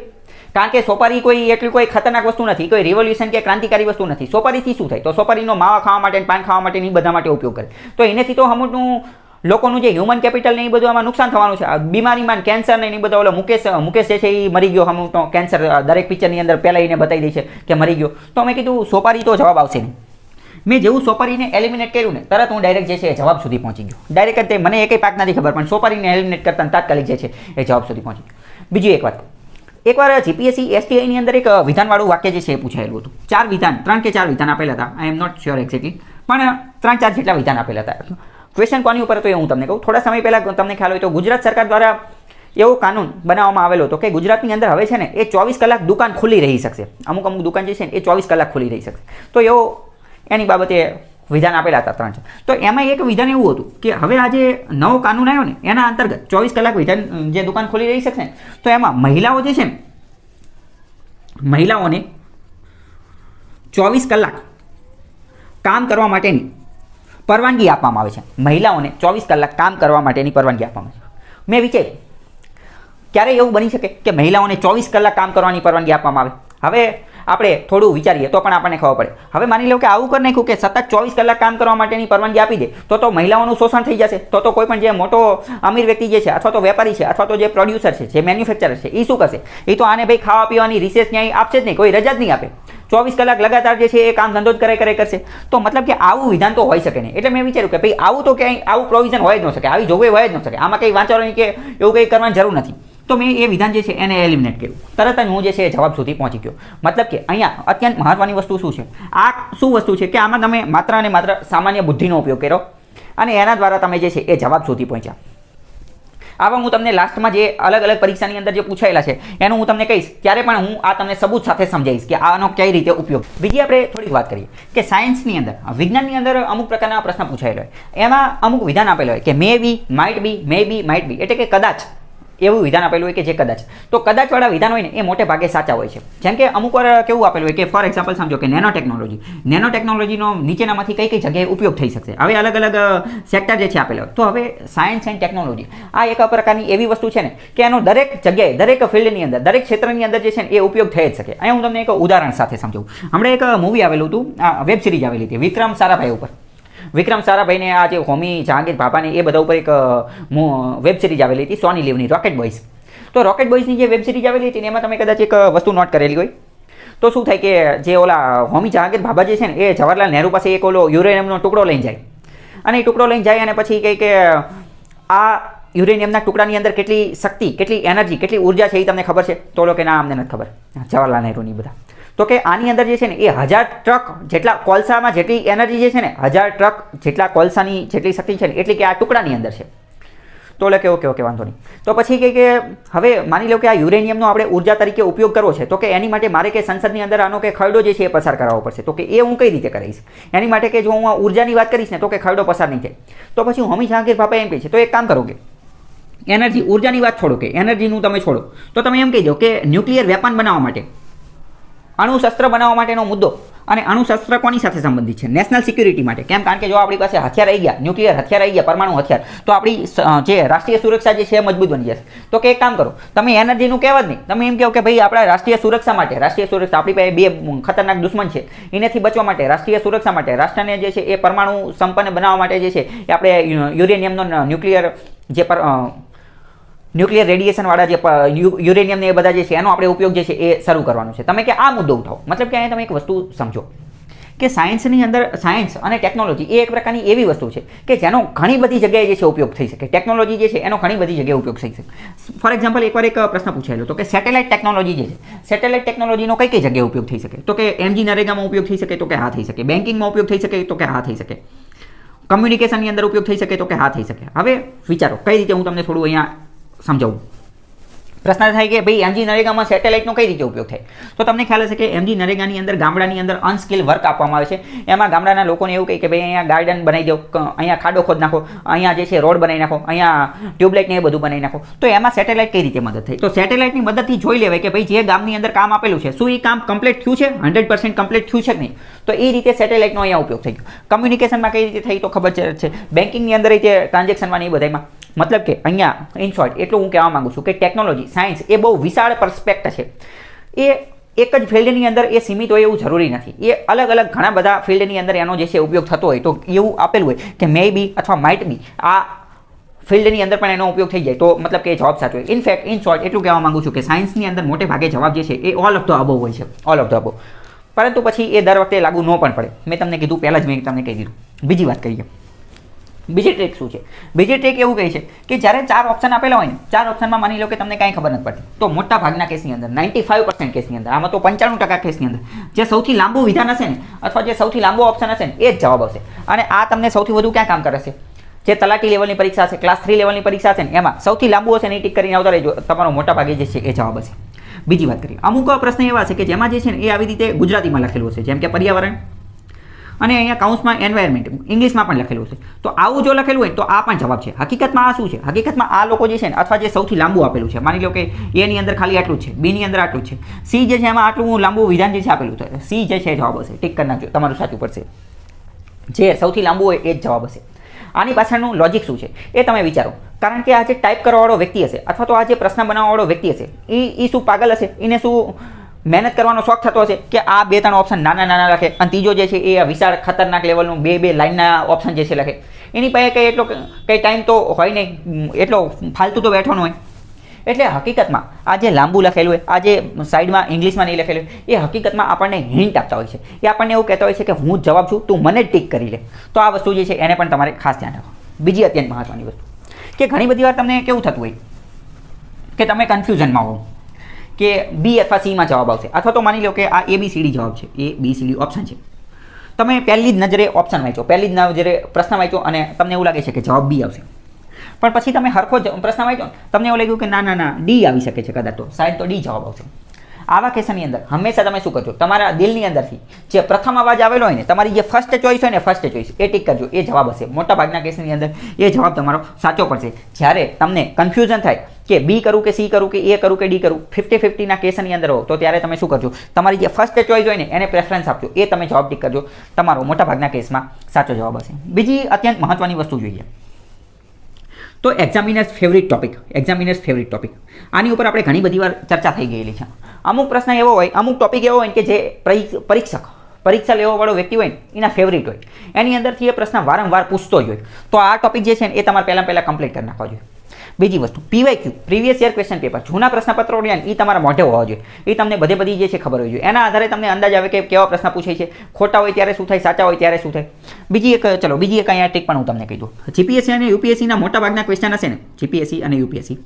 કારણ કે સોપારી એટલી કોઈ ખતરનાક વસ્તુ નથી, કોઈ રિવોલ્યુશન કે ક્રાંતિકારી વસ્તુ નથી. સોપારીથી શું થાય? તો સોપારીનો માવા ખાવા માટે, પાન ખાવા માટે એ બધા માટે ઉપયોગ કરે. તો એનાથી તો અમુકનું લોકોનું જે હ્યુમન કેપિટલ ને એ બધું આમાં નુકસાન થવાનું છે. બીમારીમાં કેન્સર ને એ બધા ઓલો મુકેશ જે છે એ મરી ગયો. અમુક તો કેન્સર દરેક પિક્ચરની અંદર પહેલા એને બતાવી દે છે કે મરી ગયો. તો મેં કીધું સોપારી તો જવાબ આવશે નહીં. મેં જેવું સોપારીને એલિમિનેટ કર્યું ને તરત હું ડાયરેક્ટ જે છે એ જવાબ સુધી પહોંચી ગયો. ડાયરેક્ટ જ મને એકેય પાક નથી ખબર, પણ સોપારીને એલિમિનેટ કરતા તાત્કાલિક જે છે એ જવાબ સુધી પહોંચી ગયો. બીજી એક વાત, એકવાર જીપીએસસી એસટીઆઈની અંદર એક વિધાનવાળું વાક્ય જે છે એ પૂછાયેલું હતું. 3 કે 4 વિધાન આપેલા હતા. આઈ એમ નોટ શ્યોર એક્ઝેક્ટલી, પણ 3-4 જેટલા વિધાન આપેલા હતા. ક્વેશ્ચન કોની ઉપર હતો એ હું તમને કહું. થોડા સમય પહેલાં તમને ખ્યાલ હોય તો ગુજરાત સરકાર દ્વારા એવો કાનૂન બનાવવામાં આવેલો હતો કે ગુજરાતની અંદર હવે છે ને એ 24 કલાક દુકાન ખુલ્લી રહી શકશે. અમુક દુકાન જે છે ને એ 24 કલાક ખુલ્લી રહી શકશે. તો એવો એની બાબતે વિધાન આપેલા હતા 3. તો એમાં એક વિધાન એવું હતું કે હવે આ જે નવો કાનૂન આવ્યો ને એના અંતર્ગત 24 કલાક વિધાન જે દુકાન ખુલ્લી રહી શકશે તો એમાં મહિલાઓ જે છે ને મહિલાઓને 24 કલાક કામ કરવા માટેની પરવાનગી આપવામાં આવે છે. મહિલાઓને 24 કલાક કામ કરવા માટેની પરવાનગી આપવામાં આવે છે. મેં વિચાર્યું ક્યારે એવું બની શકે કે મહિલાઓને 24 કલાક કામ કરવાની પરવાનગી આપવામાં આવે? હવે આપણે થોડું વિચારીએ તો પણ આપણને ખબર પડે. હવે માની લો કે આવું કરી નાખ્યું કે સતત 24 કલાક કામ કરવા માટેની પરવાનગી આપી દે તો મહિલાઓનું શોષણ થઈ જશે. તો કોઈ પણ જે મોટો અમીર વ્યક્તિ જે છે અથવા તો વેપારી છે અથવા તો જે પ્રોડ્યુસર છે, જે મેન્યુફેક્ચરર છે, એ શું કરશે? એ તો આને ભાઈ ખાવા પીવાની રિસેસ ન્યાય આપશે જ નહીં, કોઈ રજા જ નહીં આપે. 24 કલાક લગાતાર જે છે એ કામ ધંધો જ કરે કરશે. તો મતલબ કે આવું વિધાન તો હોઈ શકે નહીં. એટલે મેં વિચાર્યું કે ભાઈ આવું તો ક્યાંય આવું પ્રોવિઝન હોય જ ન શકે, આવી જોગવાઈ હોય જ ન શકે. આમાં કંઈ વાંચવાનું કે એવું કંઈ કરવાની જરૂર નથી. તો મેં એ વિધાન જે છે એને એલિમિનેટ કર્યું. તરત જ હું જે છે જવાબ સુધી પહોંચી ગયો. મતલબ કે અહીંયા અત્યંત મહત્વની વસ્તુ શું છે? આ શું વસ્તુ છે કે આમાં તમે માત્ર અને માત્ર સામાન્ય બુદ્ધિનો ઉપયોગ કર્યો અને એના દ્વારા તમે જે છે એ જવાબ સુધી પહોંચ્યા. આવા હું તમને લાસ્ટમાં જે અલગ અલગ પરીક્ષાની અંદર જે પૂછાયેલા છે એનું હું તમને કહીશ, ત્યારે પણ હું આ તમને સબૂત સાથે સમજાવીશ કે આનો કઈ રીતે ઉપયોગ. બીજી આપણે થોડીક વાત કરીએ કે સાયન્સની અંદર, વિજ્ઞાનની અંદર અમુક પ્રકારના પ્રશ્ન પૂછાયેલો હોય, એમાં અમુક વિધાન આપેલો હોય કે મે બી, might be, May B, might be, એટલે કે કદાચ એવું વિધાન આપેલું હોય કે જે કદાચ. તો કદાચવાળા વિધાન હોય ને એ મોટે ભાગે સાચા હોય છે. જેમ કે અમુક વાર કેવું આપેલું હોય કે ફોર એક્ઝામ્પલ સમજો કે નેનો ટેકનોલોજીનો નીચેનામાંથી કઈ કઈ જગ્યાએ ઉપયોગ થઈ શકશે. હવે અલગ અલગ સેક્ટર જે છે આપેલા હોય. તો હવે સાયન્સ એન્ડ ટેકનોલોજી આ એક પ્રકારની એવી વસ્તુ છે ને કે એનો દરેક જગ્યાએ, દરેક ફિલ્ડની અંદર, દરેક ક્ષેત્રની અંદર જે છે ને એ ઉપયોગ થઈ જ શકે. અહીંયા હું તમને એક ઉદાહરણ સાથે સમજાવું. હમણાં એક મૂવી આવેલું હતું, વેબ સિરીઝ આવેલી હતી વિક્રમ સારાભાઈ ઉપર. વિક્રમ સારાભાઈને આ જે હોમી જહાંગીર ભાભાને એ બધા ઉપર એક વેબ સિરીઝ આવેલી હતી સોની લીવની, રોકેટ બોયઝ. તો રોકેટ બોયઝની જે વેબ સિરીઝ આવેલી હતી ને એમાં તમે કદાચ એક વસ્તુ નોટ કરેલી હોય તો શું થાય કે જે ઓલા હોમી જહાંગીર ભાભા જે છે ને એ જવાહરલાલ નહેરુ પાસે એક ઓલો યુરેનિયમનો ટુકડો લઈને જાય અને એ ટુકડો લઈને જાય અને પછી કહે કે આ યુરેનિયમના ટુકડાની અંદર કેટલી શક્તિ, કેટલી એનર્જી, કેટલી ઉર્જા છે એ તમને ખબર છે? તો કે ના, અમને નથી ખબર. જવાહરલાલ નહેરુની બધા તો કે આની અંદર જે છે ને એ 1000 ટ્રક જેટલા કોલસામાં જેટલી એનર્જી જે છે ને 1000 ટ્રક જેટલા કોલસાની જેટલી શક્તિ છે ને એટલી કે આ ટુકડાની અંદર છે. તો કે ઓકે વાંધો નહીં. તો પછી કે હવે માની લો કે આ યુરેનિયમનો આપણે ઉર્જા તરીકે ઉપયોગ કરવો છે તો કે એની માટે મારે કે સંસદની અંદર આનો કે ખરડો જે છે એ પસાર કરાવવો પડશે. તો કે એ હું કઈ રીતે કરીશ? એની માટે કે જો હું આ ઉર્જાની વાત કરીશ ને તો કે ખરડો પસાર નહીં થાય. તો પછી હોમી જહાંગીર ભાભા એમ કહે છે તો એક કામ કરો કે એનર્જી, ઉર્જાની વાત છોડો, કે એનર્જીનું તમે છોડો, તો તમે એમ કહી દો કે ન્યુક્લિયર વેપન બનાવવા માટે, અણુશસ્ત્ર બનાવવા માટેનો મુદ્દો, અને અણુશસ્ત્ર કોની સાથે સંબંધિત છે? નેશનલ સિક્યુરિટી માટે. કેમ? કારણ કે જો આપણી પાસે હથિયાર આવી ગયા, ન્યુક્લિયર હથિયાર આવી ગયા, પરમાણુ હથિયાર, તો આપણી જે રાષ્ટ્રીય સુરક્ષા જે છે મજબૂત બની જશે. તો કે એક કામ કરો, તમે એનર્જીનું કહેવા જ નહીં, તમે એમ કહો કે ભાઈ આપણા રાષ્ટ્રીય સુરક્ષા માટે, રાષ્ટ્રીય સુરક્ષા આપણી પાસે બે ખતરનાક દુશ્મન છે, એનાથી બચવા માટે, રાષ્ટ્રીય સુરક્ષા માટે, રાષ્ટ્રને જે છે એ પરમાણુ સંપન્ન બનાવવા માટે જે છે એ આપણે યુરેનિયમનો ન્યુક્લિયર રેડિયેશનવાળા જે યુરેનિયમ ને એ બધા જે છે એનો આપણે ઉપયોગ જે છે એ શરૂ કરવાનો છે. તમે કે આ મુદ્દો ઉઠાવો. મતલબ કે અહીંયા તમે એક વસ્તુ સમજો કે સાયન્સની અંદર, સાયન્સ અને ટેકનોલોજી એ એક પ્રકારની એવી વસ્તુ છે કે જેનો ઘણી બધી જગ્યાએ જે છે ઉપયોગ થઈ શકે. ટેકનોલોજી જે છે એનો ઘણી બધી જગ્યાએ ઉપયોગ થઈ શકે. ફોર એક્ઝામ્પલ એકવાર એક પ્રશ્ન પૂછાયેલો તો કે સેટેલાઇટ ટેકનોલોજી જે છે, સેટેલાઇટ ટેકનોલોજીનો કઈ કઈ જગ્યાએ ઉપયોગ થઈ શકે? તો કે એમજી નરેગામાં ઉપયોગ થઈ શકે? તો કે હા થઈ શકે. બેન્કિંગમાં ઉપયોગ થઈ શકે? તો કે હા થઈ શકે. કમ્યુનિકેશનની અંદર ઉપયોગ થઈ શકે? તો કે હા થઈ શકે. હવે વિચારો કઈ રીતે હું તમને થોડું અહીંયા સમજાવું. પ્રશ્ન થાય કે ભાઈ એમજી નરેગામાં સેટેલાઇટનો કઈ રીતે ઉપયોગ થાય? તો તમને ખ્યાલ હશે કે એમજી નરેગાની અંદર ગામડાની અંદર અનસ્કિલ વર્ક આપવામાં આવે છે. એમાં ગામડાના લોકોને એવું કહે કે ભાઈ અહીંયા ગાર્ડન બનાવી દો, અહીંયા ખાડો ખોદ નાખો, અહીંયા જે છે રોડ બનાવી નાખો, અહીંયા ટ્યુબલાઇટ ને એ બધું બનાવી નાખો. તો એમાં સેટેલાઇટ કઈ રીતે મદદ થઈ? તો સેટેલાઇટની મદદથી જોઈ લેવાય કે ભાઈ જે ગામની અંદર કામ આપેલું છે શું એ કામ કમ્પ્લીટ થયું છે, 100% કમ્પ્લીટ થયું છે કે નહીં. તો એ રીતે સેટેલાઇટનો અહીંયા ઉપયોગ થઈ ગયો. કમ્યુનિકેશનમાં કઈ રીતે થઈ તો ખબર છે. બેન્કિંગની અંદર રીતે ટ્રાન્ઝેક્શનમાં એ બધામાં મતલબ કે અહીંયા ઇન શોર્ટ એટલું હું કહેવા માગું છું કે ટેકનોલોજી સાયન્સ એ બહુ વિશાળ પરસ્પેક્ટ છે. એ એક જ ફિલ્ડની અંદર એ સીમિત હોય એવું જરૂરી નથી. એ અલગ અલગ ઘણા બધા ફિલ્ડની અંદર એનો જે છે ઉપયોગ થતો હોય તો એવું આપેલું હોય કે મે બી અથવા માઇટ બી આ ફિલ્ડની અંદર પણ એનો ઉપયોગ થઈ જાય તો મતલબ કે જવાબ સાચો હોય. ઇનફેક્ટ ઇન શોર્ટ એટલું કહેવા માગું છું કે સાયન્સની અંદર મોટે ભાગે જવાબ જે છે એ ઓલ ઓફ ધ અબોવ હોય છે, ઓલ ઓફ ધ અબોવ. પરંતુ પછી એ દર વખતે લાગુ ન પણ પડે. મેં તમને કીધું પહેલાં જ મેં તમને કહી દીધું. બીજી વાત કરીએ, બીજી ટ્રીક શું છે? બીજી ટ્રીક એવું કહે છે કે જ્યારે 4 ઓપ્શન આપેલા હોય ને, 4 ઓપ્શનમાં માની લો કે તમને કાંઈ ખબર નથી પડતી, તો મોટા ભાગના કેસની અંદર 95% કેસની અંદર, આમાં તો 95% કેસની અંદર જે સૌથી લાંબુ વિધાન હશે ને અથવા જે સૌથી લાંબો ઓપ્શન હશે ને એ જ જવાબ હશે. અને આ તમને સૌથી વધુ ક્યાં કામ કરે છે? જે તલાટી લેવલની પરીક્ષા છે, ક્લાસ 3 લેવલની પરીક્ષા છે ને એમાં સૌથી લાંબુ હશે ને એ ટીક કરીને આવતા રહેજો, તમારો મોટા ભાગે જે છે એ જવાબ હશે. બીજી વાત કરીએ, અમુક પ્રશ્ન એવા છે કે જેમાં જે છે ને એ આવી રીતે ગુજરાતીમાં લખેલું હશે, જેમ કે પર્યાવરણ અને અહીંયા કાઉન્સમાં એન્વાયરમેન્ટ ઇંગ્લિશમાં પણ લખેલું છે. તો આવું જો લખેલું હોય તો આ પણ જવાબ છે. હકીકતમાં આ શું છે? હકીકતમાં આ લોકો જે છે ને અથવા જે સૌથી લાંબુ આપેલું છે, માની લો કે એ ની અંદર ખાલી આટલું જ છે, બી ની અંદર આટલું જ છે, સી જે છે એમાં આટલું લાંબુ વિધાન જે છે આપેલું છે, સી જે છે જવાબ હશે. ટીક કરી નાખજો, તમારું સાચું પડશે. જે સૌથી લાંબુ હોય એ જ જવાબ હશે. આની પાછળનું લોજિક શું છે એ તમે વિચારો. કારણ કે આ જે ટાઈપ કરવાવાળો વ્યક્તિ હશે અથવા તો આ જે પ્રશ્ન બનાવવાવાળો વ્યક્તિ હશે એ શું પાગલ હશે? એને શું મહેનત કરવાનો શોખ થતો હશે કે આ 2-3 ઓપ્શન નાના નાના લખે અને ત્રીજો જે છે એ વિશાળ ખતરનાક લેવલનું 2 લાઇનના ઓપ્શન જે છે લખે? એની પાસે કંઈ એટલો કંઈ ટાઈમ તો હોય નહીં, એટલો ફાલતુ તો બેઠો ન હોય. એટલે હકીકતમાં આ જે લાંબુ લખેલું હોય, આ જે સાઈડમાં ઇંગ્લિશમાં નહીં લખેલું હોય, એ હકીકતમાં આપણને હિન્ટ આપતા હોય છે. એ આપણને એવું કહેતા હોય છે કે હું જવાબ છું, તું મને જ ટીક કરી લે. તો આ વસ્તુ જે છે એને પણ તમારે ખાસ ધ્યાન રાખો. બીજી અત્યંત મહત્વની વસ્તુ કે ઘણી બધી વાર તમને કેવું થતું હોય કે તમે કન્ફ્યુઝનમાં હો કે બી અથવા સીમાં જવાબ આવશે, અથવા તો માની લો કે આ ABCD જવાબ છે, ABCD ઓપ્શન છે. તમે પહેલી જ નજરે ઓપ્શન વાંચો, પહેલી જ નજરે પ્રશ્ન વાંચો અને તમને એવું લાગે છે કે જવાબ બી આવશે. પણ પછી તમે હરખો પ્રશ્ન વાંચો, તમને એવું લાગ્યું કે ના ના ના ડી આવી શકે છે કદાચ, તો સાહેબ તો ડી જવાબ આવશે. આવા કેસની અંદર હંમેશા તમે શું કરજો? તમારા દિલની અંદરથી જે પ્રથમ અવાજ આવેલો હોય ને, તમારી જે ફર્સ્ટ ચોઈસ હોય ને, ફર્સ્ટ ચોઈસ એ ટીક કરજો, એ જવાબ હશે. મોટા ભાગના કેસની અંદર એ જવાબ તમારો સાચો પડશે. જ્યારે તમને કન્ફ્યુઝન થાય કે બી કરું કે સી કરું કે એ કરું કે ડી કરું, 50-50ના કેસની અંદર હો, તો ત્યારે તમે શું કરજો? તમારી જે ફર્સ્ટ ચોઈસ હોય ને એને પ્રેફરન્સ આપજો, એ તમે જવાબ ટીક કરજો, તમારો મોટા ભાગના કેસમાં સાચો જવાબ હશે. બીજી અત્યંત મહત્વની વસ્તુ જોઈએ તો એક્ઝામિનર્સ ફેવરિટ ટોપિક. એક્ઝામિનર્સ ફેવરિટ ટોપિક આની ઉપર આપણે ઘણી બધી વાર ચર્ચા થઈ ગયેલી છે. અમુક પ્રશ્ન એવો હોય, અમુક ટોપિક એવો હોય કે જે પરીક્ષા લેવાવાળો વ્યક્તિ હોય ને એના ફેવરિટ હોય, એની અંદરથી એ પ્રશ્ન વારંવાર પૂછતો જ હોય. તો આ ટોપિક જે છે ને એ તમારે પહેલાં કમ્પ્લીટ કરી નાખવા જોઈએ. બીજી વસ્તુ PYQ, previous year question paper, જૂના પ્રશ્નપત્રો રહ્યા ને એ તમારા મોઢે હોવા જોઈએ. એ તમને બધી જે છે ખબર હોવી જોઈએ. એના આધારે તમને અંદાજ આવે કે કેવા પ્રશ્ન પૂછાય છે, ખોટા હોય ત્યારે શું થાય, સાચા હોય ત્યારે શું થાય. બીજી એક અહીંયા ટ્રીક પણ હું તમને કહી દઉં. GPSC અને UPSCના મોટા ભાગના ક્વેશ્ચન હશે ને, GPSC અને UPSC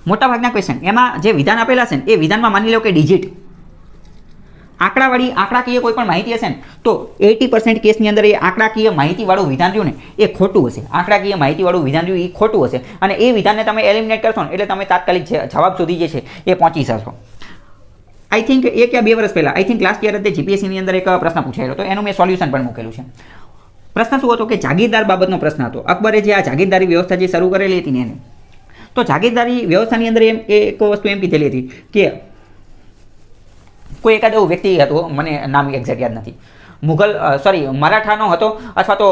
મોટા ભાગના ક્વેશ્ચન એમાં જે વિધાન આપેલા છે ને એ વિધાનમાં માની લો કે ડિજિટ આંકડાકીય કોઈ પણ માહિતી હશે ને તો 80% કેસની અંદર એ આંકડાકીય માહિતીવાળું વિધાન રહ્યું ને એ ખોટું હશે. આંકડાકીય માહિતીવાળું વિધાન રહ્યું એ ખોટું હશે અને એ વિધાનને તમે એલિમિનેટ કરશો ને એટલે તમે તાત્કાલિક જવાબ સુધી જે છે એ પહોંચી શકશો. આઈ થિંક 1 કે 2 વર્ષ પહેલાં, આઈ થિંક લાસ્ટ યર GPSCની અંદર એક પ્રશ્ન પૂછાયેલો હતો, એનું મેં સોલ્યુશન પણ મૂકેલું છે. પ્રશ્ન શું હતો કે જાગીરદાર બાબતનો પ્રશ્ન હતો. અકબરે જે આ જાગીરદારી વ્યવસ્થા જે શરૂ કરેલી હતી ને એને, તો જાગીરદારી વ્યવસ્થાની અંદર એક વસ્તુ એમ કીધેલી હતી કે કોઈ એકાદ એવો વ્યક્તિ હતો, મને નામ એક્ઝેક્ટ યાદ નથી, મરાઠાનો હતો અથવા તો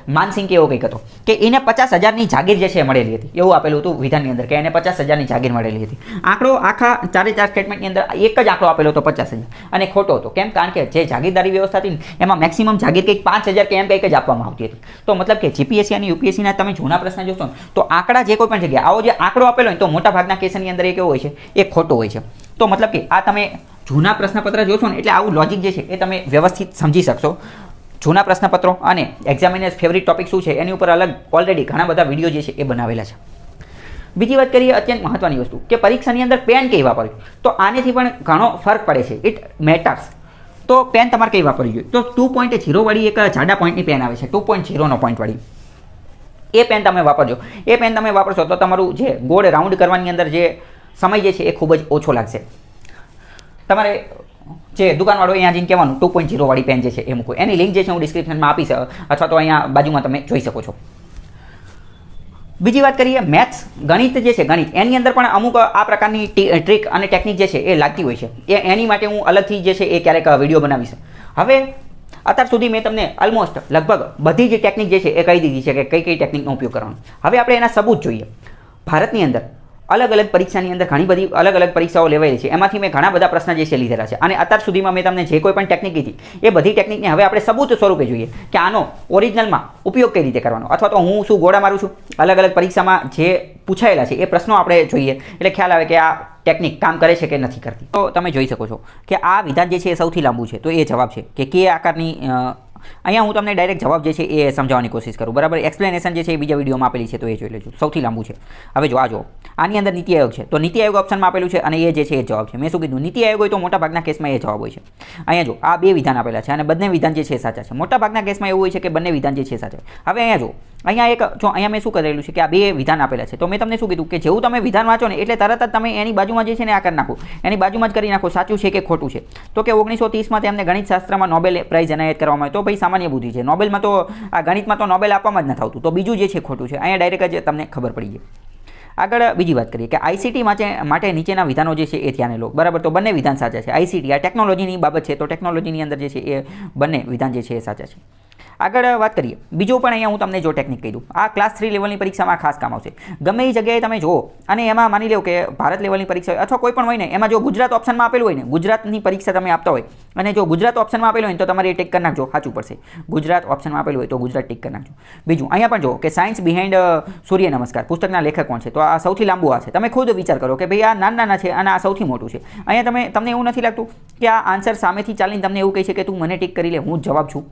માનસિંહ કે એવો કંઈક હતો, કે એને 50,000ની જાગીર જે છે મળેલી હતી. એવું આપેલું હતું વિધાનની અંદર કે એને 50,000ની જાગીર મળેલી હતી. આંકડો આખા 4 સ્ટેટમેન્ટની અંદર એક જ આંકડો આપેલો હતો 50,000 અને ખોટો હતો. કેમ? કારણ કે જે જાગીરદારી વ્યવસ્થા હતી ને એમાં મેક્સિમમ જાગીર કંઈક 5,000 કે એમ કંઈક જ આપવામાં આવતી હતી. તો મતલબ કે GPSC અને UPSCના તમે જૂના પ્રશ્ન જોશો તો આંકડા જે કોઈ પણ જગ્યાએ આવો જે આંકડો આપેલો હોય તો મોટા ભાગના કેસની અંદર એ કેવો હોય છે, એ ખોટો હોય છે. તો મતલબ કે આ તમે જૂના પ્રશ્નપત્ર જોશો ને એટલે આવું લોજિક જે છે એ તમે વ્યવસ્થિત સમજી શકશો. જૂના પ્રશ્નપત્રો અને એક્ઝામિનર્સ ફેવરિટ ટોપિક શું છે એની ઉપર અલગ ઓલરેડી ઘણા બધા વિડીયો જે છે એ બનાવેલા છે. બીજી વાત કરીએ અત્યંત મહત્વની વસ્તુ કે પરીક્ષાની અંદર પેન કઈ વાપરવી, તો આનેથી પણ ઘણો ફરક પડે છે, ઇટ મેટર્સ. તો પેન તમારે કઈ વાપરવી જોઈએ? તો 2.0 વાળી એક જાડા પોઈન્ટની પેન આવે છે, 2.0નો પોઈન્ટ વાળી, એ પેન તમે વાપરજો. એ પેન તમે વાપરશો તો તમારું જે ગોળ રાઉન્ડ કરવાની અંદર જે સમય જે છે એ ખૂબ જ ઓછો લાગશે. તમારે જે દુકાનવાળો અહીંયા જઈને કહેવાનું 2.0 વાળી પેન જે છે એ મૂકો. એની લિંક જે છે હું ડિસ્ક્રિપ્શનમાં આપીશ અથવા તો અહીંયા બાજુમાં તમે જોઈ શકો છો. બીજી વાત કરીએ મેથ્સ, ગણિત જે છે ગણિત, એની અંદર પણ અમુક આ પ્રકારની ટ્રીક અને ટેકનિક જે છે એ લાગતી હોય છે. એની માટે હું અલગથી જે છે એ ક્યારેક વિડીયો બનાવીશ. હવે અત્યાર સુધી મેં તમને ઓલમોસ્ટ લગભગ બધી જ ટેકનિક જે છે એ કહી દીધી છે કે કઈ કઈ ટેકનિકનો ઉપયોગ કરવાનો. હવે આપણે એના સબૂત જોઈએ. ભારતની અંદર અલગ અલગ પરીક્ષાની અંદર ઘણી બધી અલગ અલગ પરીક્ષાઓ લેવાયેલી છે. એમાંથી મેં ઘણા બધા પ્રશ્ન જે છે લીધેલા છે અને અત્યાર સુધીમાં મેં તમને જે કોઈ પણ ટેકનિક કીધી એ બધી ટેકનિકને હવે આપણે સબૂત સ્વરૂપે જોઈએ કે આનો ઓરિજિનલમાં ઉપયોગ કઈ રીતે કરવાનો, અથવા તો હું શું ગોળા મારું છું, અલગ અલગ પરીક્ષામાં જે પૂછાયેલા છે એ પ્રશ્નો આપણે જોઈએ એટલે ખ્યાલ આવે કે આ ટેકનિક કામ કરે છે કે નથી કરતી. તો તમે જોઈ શકો છો કે આ વિધાન જે છે એ સૌથી લાંબુ છે. તો એ જવાબ છે કે કે આકારની અહીંયા હું તમને ડાયરેક્ટ જવાબ જે છે એ સમજાવવાની કોશિશ કરું, બરાબર. એક્સપ્લેનેશન જે છે એ બીજા વિડીયોમાં આપેલી છે તો એ જોઈ લેજો. સૌથી લાંબુ છે. હવે જો આ જો આની અંદર નીતિ આયોગ છે તો નીતિ આયોગ ઓપ્શનમાં આપેલું છે અને એ જે છે એ જવાબ છે. મેં શું કીધું, નીતિ આયોગ હોય તો મોટાભાગના કેસમાં એ જવાબ હોય છે. અહીંયા જો આ બે વિધાન આપેલા છે અને બંને વિધાન જે છે એ સાચા છે. મોટાભાગના કેસમાં એવું હોય છે કે બંને વિધાન જે છે એ સાચા. હવે અહીંયા જો અહીંયા એક જો અહીંયા મેં શું કરેલું છે કે આ બે વિધાન આપેલા છે તો મેં તમને શું કીધું કે જેવું તમે વિધાન વાંચો ને એટલે તરત જ તમે એની બાજુમાં જે છે ને આ કરી નાખો, એની બાજુમાં જ કરી નાખો સાચું છે કે ખોટું છે. તો કે 1930માં તેમને ગણિતશાસ્ત્રમાં નોબેલ પ્રાઇઝ એનાયત કરવામાં આવ્યો. તો ભાઈ સામાન્ય બુદ્ધિ છે, નોબેલમાં તો આ ગણિતમાં તો નોબેલ આપવામાં જ નથી આવતું. તો બીજું જે છે ખોટું છે. અહીંયા ડાયરેક્ટ જ તમને ખબર પડી જાય. આગળ બીજી વાત કરીએ કે આઈસીટી માટે નીચેના વિધાનો જે છે એ ધ્યાને લો, બરાબર. તો બંને વિધાન સાચા છે. આઈસીટી આ ટેકનોલોજીની બાબત છે તો ટેકનોલોજીની અંદર જે છે એ બંને વિધાન જે છે એ સાચા છે. આગળ વાત કરીએ બીજું પણ અહીંયા હું તમને જો ટેકનિક કહી દઉં, આ ક્લાસ 3 લેવલની પરીક્ષામાં ખાસ કામ આવશે. ગમે એ જગ્યાએ તમે જુઓ અને એમાં માની લો કે ભારત લેવલની પરીક્ષા હોય અથવા કોઈ પણ હોય ને એમાં જો ગુજરાત ઓપ્શનમાં આપેલું હોય ને, ગુજરાતની પરીક્ષા તમે આપતા હોય અને જો ગુજરાત ઓપ્શનમાં આપેલું હોય તો તમારે ટિક કરી નાખજો, સાચું પડશે. ગુજરાત ઓપ્શનમાં આપેલું હોય તો ગુજરાત ટિક કરી નાખજો. બીજું અહીંયા પણ જો કે સાયન્સ બિહાઇન્ડ સૂર્ય નમસ્કાર પુસ્તકના લેખક કોણ છે, તો આ સૌથી લાંબુ આ છે. તમે ખુદ વિચાર કરો કે ભાઈ આ નાના છે અને આ સૌથી મોટું છે. અહીંયા તમને એવું નથી લાગતું કે આ આન્સર સામેથી ચાલીને તમને એવું કહે છે કે તું મને ટિક કરી લે, હું જવાબ છું.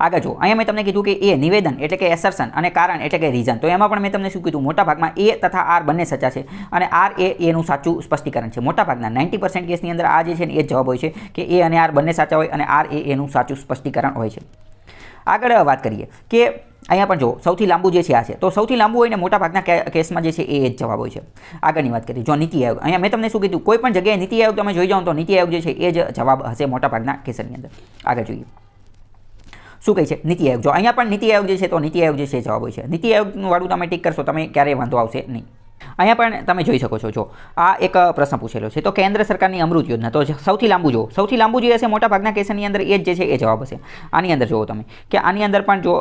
આગળ જો અહીંયા મેં તમને કીધું કે એ નિવેદન એટલે કે એસર્શન અને કારણ એટલે કે રીઝન. તો એમાં પણ મેં તમને શું કીધું, મોટા ભાગમાં એ તથા આર બંને સાચા છે અને આર એનું સાચું સ્પષ્ટીકરણ છે. મોટા ભાગના 90% કેસની અંદર આ જે છે ને એ જવાબ હોય છે કે એ અને આર બંને સાચા હોય અને આર એનું સાચું સ્પષ્ટીકરણ હોય છે. આગળ વાત કરીએ કે અહીંયા પણ જો સૌથી લાંબુ જે છે આ છે તો સૌથી લાંબુ હોય ને મોટા ભાગના કેસમાં જે છે એ જ જવાબ હોય છે. આગળની વાત કરીએ જો નીતિ આયોગ, અહીંયા મેં તમને શું કીધું, કોઈ પણ જગ્યાએ નીતિ આયોગ તમે જોઈ જાઓ તો નીતિ આયોગ જે છે એ જ જવાબ હશે મોટા ભાગના કેસની અંદર. આગળ જોઈએ શું કહે છે નીતિ આયોગ. જો અહીંયા પણ નીતિ આયોગ જે છે તો નીતિ આયોગ જે છે જવાબ હોય છે. નીતિ આયોગ વાળું તમે ટિક કરશો તમે ક્યારેય વાંધો આવશે નહીં. અહીંયા પણ તમે જોઈ શકો છો જો આ એક પ્રશ્ન પૂછેલો છે તો કેન્દ્ર સરકારની અમૃત યોજના, તો સૌથી લાંબુ જો સૌથી લાંબુ જે હશે મોટા ભાગના કેસની અંદર એ જ જે છે એ જવાબ હશે. આની અંદર જુઓ તમે કે આની અંદર પણ જો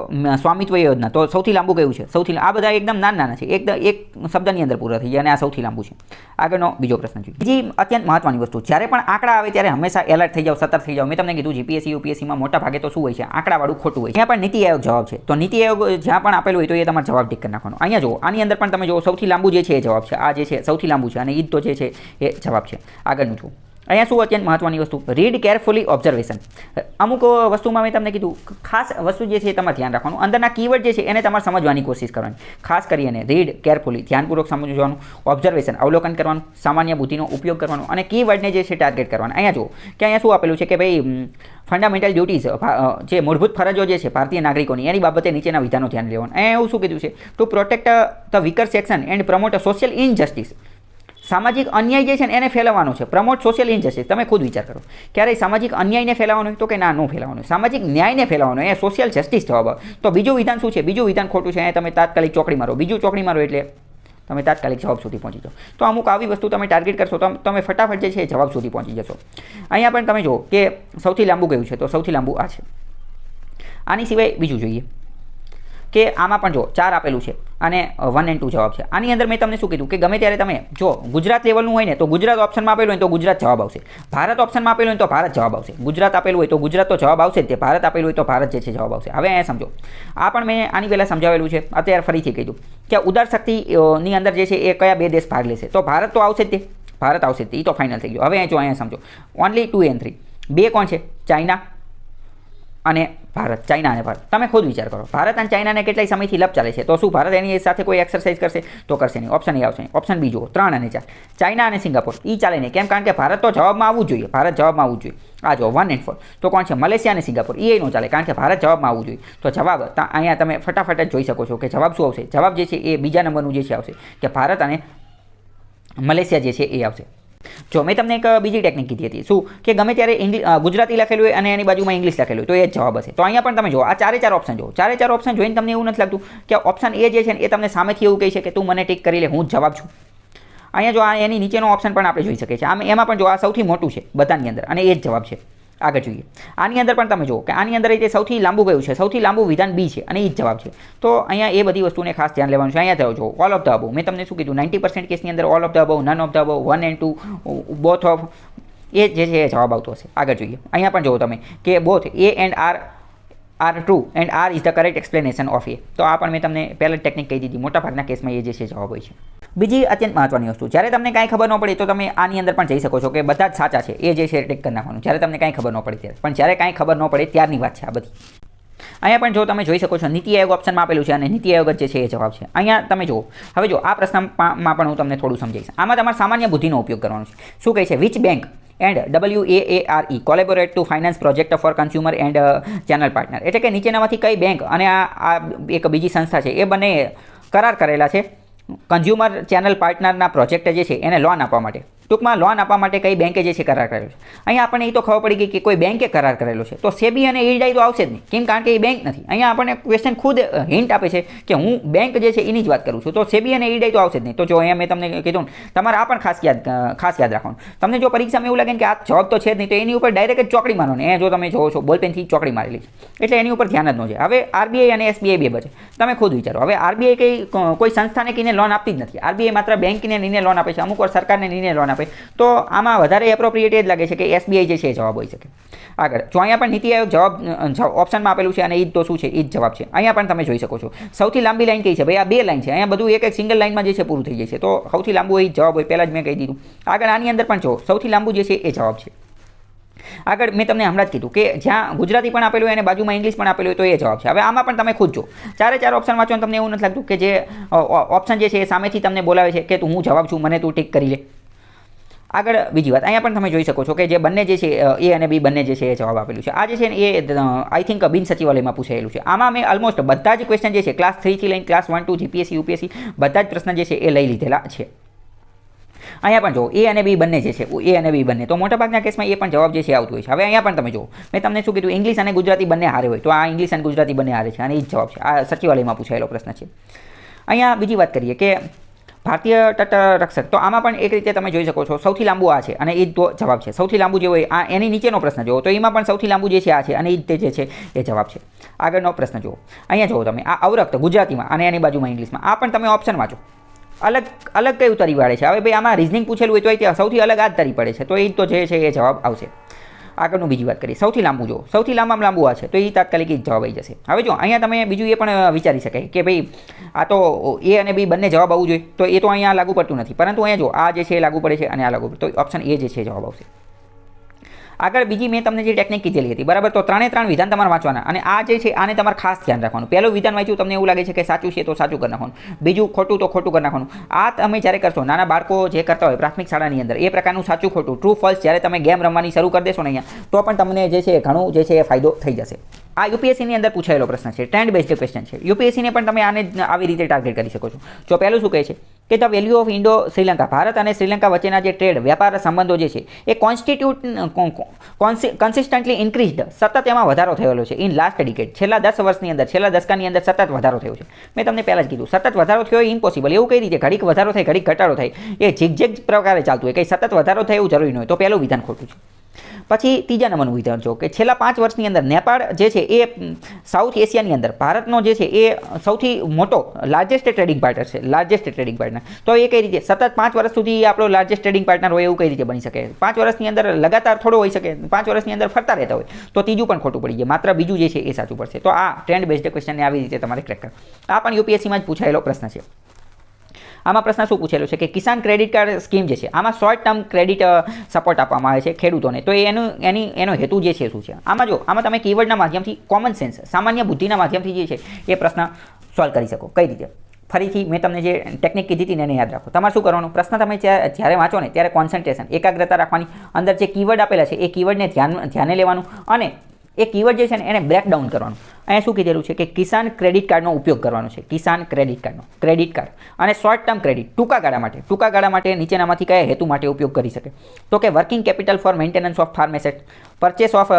સ્વામિત્વ યોજના, તો સૌથી લાંબુ કયું છે, સૌથી આ બધા એકદમ નાના છે, એકદમ એક શબ્દની અંદર પૂરા થઈ જાય અને આ સૌથી લાંબુ છે. આગળનો બીજો પ્રશ્ન જોઈએ. બીજી અત્યંત મહત્વની વસ્તુ, જ્યારે પણ આંકડા આવે ત્યારે હંમેશા એલર્ટ થઈ જાવ, સતર્ક થઈ જાવ. મેં તમને કીધું જીપીએસસી યુપીએસસીમાં મોટા ભાગે તો શું હોય છે, આંકડાવાળું ખોટું હોય. ત્યાં પણ નીતિ આયોગ જવાબ છે તો નીતિ આયોગ જ્યાં પણ આપેલું હોય તો એ તમારે જવાબ ટિક કરી નાખવાનો. અહીંયા જુઓ આની અંદર પણ તમે જુઓ સૌથી લાંબુ જે છે એ જવાબ છે. આ જે છે સૌથી લાંબુ છે અને ઈદ તો જે છે એ જવાબ છે. આગળનું જુઓ અહીંયા શું અત્યંત મહત્વની વસ્તુ, રીડ કેરફુલી ઓબ્ઝર્વેશન. અમુક વસ્તુમાં મેં તમને કીધું ખાસ વસ્તુ જે છે એ તમારે ધ્યાન રાખવાનું, અંદરના કીવર્ડ જે છે એને તમારે સમજવાની કોશિશ કરવાની. ખાસ કરીને રીડ કેરફુલી ધ્યાનપૂર્વક સમજવાનું, ઓબ્ઝર્વેશન અવલોકન કરવાનું, સામાન્ય બુદ્ધિનો ઉપયોગ કરવાનો અને કીવર્ડને જે છે ટાર્ગેટ કરવાનું. અહીંયા જુઓ કે અહીંયા શું આપેલું છે કે ભાઈ ફંડામેન્ટલ ડ્યુટીઝ જે મૂળભૂત ફરજો જે છે ભારતીય નાગરિકોની એની બાબતે નીચેના વિધાનો ધ્યાન લેવાનું. અહીંયા એવું શું કીધું છે, to protect the weaker section and promote social injustice. સામાજિક અન્યાય જે છે ને એને ફેલાવવાનો છે, પ્રમોટ સોશિયલ ઇનજસ્ટિસ. તમે ખુદ વિચાર કરો ક્યારેય સામાજિક અન્યાયને ફેલાવવાનો તો કે ના ન ફેલાવવાનો, સામાજિક ન્યાયને ફેલાવવાનો, એ સોશિયલ જસ્ટિસ જવાબ આવે. તો બીજું વિધાન શું છે, બીજું વિધાન ખોટું છે. અહીંયા તમે તાત્કાલિક ચોકડી મારો, બીજું ચોકડી મારો એટલે તમે તાત્કાલિક જવાબ સુધી પહોંચી જાઓ. તો અમુક આવી વસ્તુ તમે ટાર્ગેટ કરશો તો તમે ફટાફટ જે છે જવાબ સુધી પહોંચી જશો. અહીંયા પણ તમે જુઓ કે સૌથી લાંબુ કયું છે તો સૌથી લાંબુ આ છે. આની સિવાય બીજું જોઈએ કે આમાં પણ જો 4 આપેલું છે અને 1 and 2 જવાબ છે. આની અંદર મેં તમને શું કીધું કે ગમે ત્યારે તમે જો ગુજરાત લેવલનું હોય ને તો ગુજરાત ઓપ્શનમાં આપેલું હોય તો ગુજરાત જવાબ આવશે, ભારત ઓપ્શનમાં આપેલું હોય તો ભારત જવાબ આવશે. ગુજરાત આપેલું હોય તો ગુજરાત તો જવાબ આવશે જ, તે ભારત આપેલું હોય તો ભારત જે છે જવાબ આવશે. હવે અહીંયા સમજો, આ પણ મેં આની પહેલાં સમજાવેલું છે, અત્યારે ફરીથી કહી દઉં કે ઉદાર શક્તિની અંદર જે છે એ કયા 2 દેશ ભાગ લેશે, તો ભારત તો આવશે જ, તે ભારત આવશે જ, તે તો ફાઇનલ થઈ ગયો. હવે જો અહીંયા સમજો ઓનલી 2 and 3 બે કોણ છે, ચાઇના અને ભારત. ચાઇના અને ભારત તમે ખુદ વિચાર કરો, ભારત અને ચાઇનાને કેટલાય સમયથી લપ ચાલે છે, તો શું ભારત એની સાથે કોઈ એક્સરસાઇઝ કરશે તો કરશે નહીં. ઓપ્શન એ આવશે. ઓપ્શન બી જુઓ 3 અને 4 ચાઇના અને સિંગાપોર, એ ચાલે નહીં. કેમ? કારણ કે ભારત તો જવાબમાં આવવું જોઈએ, ભારત જવાબમાં આવવું જોઈએ. આ જો 1 and 4 તો કોણ છે, મલેશિયા અને સિંગાપોર, એ ન ચાલે કારણ કે ભારત જવાબમાં આવવું જોઈએ. તો જવાબ અહીંયા તમે ફટાફટ જ જોઈ શકો છો કે જવાબ શું આવશે. જવાબ જે છે એ બીજા નંબરનું જે છે આવશે કે ભારત અને મલેશિયા જે છે એ આવશે. જો મેં તમને એક બીજી ટેકનિક કીધી હતી શું કે ગમે ત્યારે ગુજરાતી લખેલું હોય અને એની બાજુમાં ઇંગ્લિશ લખેલું હોય તો એ જ જવાબ હશે. તો અહીંયા પણ તમે જો આ 4 ઓપ્શન જો 4 ઓપ્શન જોઈને તમને એવું નથી લાગતું કે ઓપ્શન એ જે છે ને એ તમને સામેથી એવું કહે છે કે તું મને ટિક કરી લે, હું જ જવાબ છું. અહીંયા જો આ એની નીચેનો ઓપ્શન પણ આપણે જોઈ શકીએ છીએ. એમાં પણ જો આ સૌથી મોટું છે બધાની અંદર અને એ જ જવાબ છે. આગળ જોઈએ, આની અંદર પણ તમે જુઓ કે આની અંદર જે સૌથી લાંબુ કયું છે, સૌથી લાંબુ વિધાન બી છે અને એ જ જવાબ છે. તો અહીંયા એ બધી વસ્તુને ખાસ ધ્યાન લેવાનું છે. અહીંયા થયો જો ઓલ ઓફ ધ અબવ, મેં તમને શું કીધું 90% કેસની અંદર all of the above, none of the above, 1 and 2, both of, એ જે છે એ જવાબ આવતો હશે. આગળ જોઈએ, અહીંયા પણ જુઓ તમે કે both A and R true and R is the correct explanation of A. તો આ પણ મેં તમને પહેલાં જ ટેકનિક કહી દીધી, મોટાભાગના કેસમાં એ જે છે જવાબ હોય છે. બીજી અત્યંત મહત્વની વસ્તુ, જ્યારે તમને કાંઈ ખબર ન પડે તો તમે આની અંદર પણ જઈ શકો છો કે બધા જ સાચા છે, એ જે છે ટેક કરી નાખવાનું જ્યારે તમને કાંઈ ખબર ન પડે ત્યારે. પણ જ્યારે કાંઈ ખબર ન પડે ત્યારની વાત છે આ બધી. અહીંયા પણ જો તમે જોઈ શકો છો નીતિ આયોગ ઓપ્શનમાં આપેલું છે અને નીતિ આયોગ જે છે એ જવાબ છે. અહીંયા તમે જુઓ, હવે જો આ પ્રશ્નમાં પણ હું તમને થોડું સમજાવીશ. આમાં તમારે સામાન્ય બુદ્ધિનો ઉપયોગ કરવાનો છે. શું કહે છે, which bank and WAARE collaborate to finance project for consumer and channel partner. એટલે કે નીચેનામાંથી કઈ બેંક અને આ એક બીજી સંસ્થા છે એ બંને કરાર કરેલા છે કન્ઝ્યુમર ચેનલ પાર્ટનરના પ્રોજેક્ટ જે છે એને લોન આપવા માટે. ટૂંકમાં લોન આપવા માટે કઈ બેંકે જે છે કરાર કરેલો છે. અહીંયા આપણને એ તો ખબર પડી ગઈ કે કોઈ બેંકે કરાર કરેલો છે, તો સેબી અને ઈરડાઈ તો આવશે જ નહીં, કેમ કારણ કે એ બેંક નથી. અહીંયા આપણને ક્વેશ્ચન ખુદ હિન્ટ આપે છે કે હું બેંક જે છે એની જ વાત કરું છું, તો સેબી અને ઈરડાઈ તો આવશે જ નહીં. તો જો અહીંયા મેં તમને કીધું, તમારે આ પણ ખાસ યાદ રાખવાનું. તમને જો પરીક્ષામાં એવું લાગે કે આ જવાબ તો છે જ નહીં, તો એની ઉપર ડાયરેક્ટ જ ચોકડી મારવાની. અહીંયા જો તમે જોવો છો બોલપેનથી ચોકડી મારેલી છે, એટલે એની ઉપર ધ્યાન જ ન જાય. હવે આરબીઆઈ અને એસબીઆઈ બે બચે, તમે ખુદ વિચારો. હવે આરબીઆઈ કોઈ સંસ્થાને કહીને લોન આપતી જ નથી. આરબીઆઈ માત્ર બેંકને લઈને લોન આપે છે, અમુક વાર સરકારને લઈને લોન આપે. તો આમાં વધારે એપ્રોપ્રિએટ એ જ લાગે છે કે એસબીઆઈ જે છે એ જવાબ હોઈ શકે. આગળ જો અહીંયા પણ નીતિ આયોગ જવાબ ઓપ્શનમાં આપેલું છે અને એ જ તો શું છે, એ જ જવાબ છે. અહીંયા પણ તમે જોઈ શકો છો સૌથી લાંબી લાઈન કઈ છે, ભાઈ આ 2 લાઈન છે. અહીંયા બધું એક સિંગલ લાઈનમાં જે છે પૂરું થઈ જાય છે. તો સૌથી લાંબુ એ જવાબ હોય, પહેલાં જ મેં કહી દીધું. આગળ આની અંદર પણ જો સૌથી લાંબુ જે છે એ જવાબ છે. આગળ મેં તમને હમણાં જ કીધું કે જ્યાં ગુજરાતી પણ આપેલું હોય અને બાજુમાં ઇંગ્લિશ પણ આપેલું હોય તો એ જવાબ છે. હવે આમાં પણ તમે ખુદ જો 4 ઓપ્શન વાંચો તમને એવું નથી લાગતું કે જે ઓપ્શન જે છે એ સામેથી તમને બોલાવે છે કે હું જવાબ છું, મને તું ટીક કરી લે. આગળ બીજી વાત, અહીંયા પણ તમે જોઈ શકો છો કે જે બંને જે છે એ અને બી બંને જે છે એ જવાબ આપેલું છે. આ જે છે ને એ આઈ થિંક બિન સચિવાલયમાં પૂછાયેલું છે. આમાં મેં ઓલમોસ્ટ બધા જ ક્વેશ્ચન જે છે ક્લાસ 3 થી લઈને ક્લાસ 1 2 જીપીએસસી યુપીએસસી બધા જ પ્રશ્ન જે છે એ લઈ લીધેલા છે. અહીંયા પણ જો એ અને બી બંને જે છે, એ અને બી બંને, તો મોટાભાગના કેસમાં એ પણ જવાબ જે છે આવતું હોય છે. હવે અહીંયા પણ તમે જો મેં તમને શું કીધું, ઇંગ્લિશ અને ગુજરાતી બંને હારે હોય, તો આ ઇંગ્લિશ અને ગુજરાતી બંને હારે છે અને એ જ જવાબ છે. આ સચિવાલયમાં પૂછાયેલો પ્રશ્ન છે. અહીંયા બીજી વાત કરીએ કે ભારતીય તટરક્ષક, તો આમાં પણ એક રીતે તમે જોઈ શકો છો સૌથી લાંબુ આ છે અને એ જ જવાબ છે. સૌથી લાંબુ જે હોય આ એની નીચેનો પ્રશ્ન જુઓ તો એમાં પણ સૌથી લાંબુ જે છે આ છે અને એ જ જે છે એ જવાબ છે. આગળનો પ્રશ્ન જુઓ, અહીંયા જુઓ તમે આ અવરક્ત ગુજરાતીમાં અને એની બાજુમાં ઇંગ્લિશમાં, આ પણ તમે ઓપ્શન વાંચો. અલગ કયું તરી વાળે છે. હવે ભાઈ આમાં રિઝનિંગ પૂછેલું હોય તો સૌથી અલગ આ જ તરી પડે છે, તો એ તો જે છે એ જવાબ આવશે. આગળનું બીજી વાત કરીએ, સૌથી લાંબુ જો સૌથી લાંબામાં લાંબુ આ છે, તો એ તાત્કાલિક જ જવાબ આવી જશે. હવે જો અહીંયા તમે બીજું એ પણ વિચારી શકાય કે ભાઈ આ તો એ અને બી બંને જવાબ આવવું જોઈએ, તો એ તો અહીંયા લાગુ પડતું નથી, પરંતુ અહીંયા જો આ જે છે એ લાગુ પડે છે અને આ લાગુ પડે, તો ઓપ્શન એ જે છે જવાબ આવશે. આગળ બીજી મેં તમને જે ટેકનિક કીધેલી હતી, બરાબર, તો 3 વિધાન તમારે વાંચવાના અને આ જે છે આને તમારે ખાસ ધ્યાન રાખવાનું. પહેલું વિધાન વાંચ્યું તમને એવું લાગે છે કે સાચું છે તો સાચું કરી નાખવાનું, બીજું ખોટું તો ખોટું કરી નાખવાનું. આ તમે જ્યારે કરશો, નાના બાળકો જે કરતા હોય પ્રાથમિક શાળાની અંદર એ પ્રકારનું સાચું ખોટું ટ્રુ ફોલ્સ જ્યારે તમે ગેમ રમવાની શરૂ કરી દેશો ને અહીંયા, તો પણ તમને જે છે ઘણું જે છે એ ફાયદો થઈ જશે. આ યુપીએસસીની અંદર પૂછાયેલો પ્રશ્ન છે, ટ્રેન્ડ બેઝડ ક્વેશ્ચન છે. યુપીએસસીને પણ તમે આને આવી રીતે ટાર્ગેટ કરી શકો છો. જો પહેલું શું કહે છે કે the value of Indo Sri Lanka, Bharat અને શ્રીલંકા વચ્ચેના જે ટ્રેડ વ્યાપાર સંબંધો જે છે એ કન્સિસ્ટન્ટલી ઇન્ક્રીઝડ, સતત એમાં વધારો થયેલો છે ઇન લાસ્ટ ડિકેડ, છેલ્લા 10 વર્ષની અંદર, છેલ્લા દશકાની અંદર સતત વધારો થયો છે. મેં તમને પહેલાં જ કીધું સતત વધારો થયો એ ઇમ્પોસિબલ. એવું કઈ રીતે ઘડીક વધારો થાય ઘડીક ઘટાડો થાય, એ ઝીગઝેગ પ્રકારે ચાલતું હોય, કંઈ સતત વધારો થાય એવું જરૂરી ન હોય. તો પહેલું વિધાન ખોટું છે. પછી ત્રીજા નંબરનું વિધાન જો કે છેલ્લા 5 વર્ષની અંદર નેપાળ જે છે એ સાઉથ એશિયાની અંદર ભારતનો જે છે એ સૌથી મોટો લાર્જેસ્ટ ટ્રેડિંગ પાર્ટનર છે, લાર્જેસ્ટ ટ્રેડિંગ પાર્ટનર. તો એ કઈ રીતે સતત 5 વર્ષ સુધી આપણો લાર્જેસ્ટ ટ્રેડિંગ પાર્ટનર હોય એવું કઈ રીતે બની શકે? 5 વર્ષની અંદર લગાતાર થોડો હોઈ શકે, 5 વર્ષની અંદર ફરતા રહેતા હોય, તો ત્રીજું પણ ખોટું પડી જાય, માત્ર બીજું જે છે એ સાચું પડશે. તો આ ટ્રેન્ડ બેઝડ ક્વેશ્ચનને આવી રીતે તમારે ક્રેક કરવા. આ પણ યુપીએસસીમાં જ પૂછાયેલો પ્રશ્ન છે. આમાં પ્રશ્ન શું પૂછેલો છે કે કિસાન ક્રેડિટ કાર્ડ સ્કીમ જે છે આમાં શોર્ટ ટર્મ ક્રેડિટ સપોર્ટ આપવામાં આવે છે ખેડૂતોને, તો એનો હેતુ જે છે શું છે? આમાં જો આમાં તમે કીવર્ડના માધ્યમથી કોમન સેન્સ, સામાન્ય બુદ્ધિના માધ્યમથી જે છે એ પ્રશ્ન સોલ્વ કરી શકો. કઈ રીતે? ફરીથી મેં તમને જે ટેકનિક કીધી હતી ને એને યાદ રાખો. તમારે શું કરવાનું, પ્રશ્ન તમે જ્યારે વાંચો ને ત્યારે કોન્સન્ટ્રેશન, એકાગ્રતા રાખવાની, અંદર જે કીવર્ડ આપેલા છે એ કીવર્ડને ધ્યાને લેવાનું અને એ કીવર્ડ જે છે ને એને બ્રેકડાઉન કરવાનું. અહીંયા શું કીધેલું છે કે કિસાન ક્રેડિટ કાર્ડનો ઉપયોગ કરવાનો છે, કિસાન ક્રેડિટ કાર્ડનો, ક્રેડિટ કાર્ડ અને શોર્ટ ટર્મ ક્રેડિટ ટૂંકા ગાળા માટે નીચેનામાંથી કયા હેતુ માટે ઉપયોગ કરી શકે? તો કે working capital for maintenance of farm asset, purchase of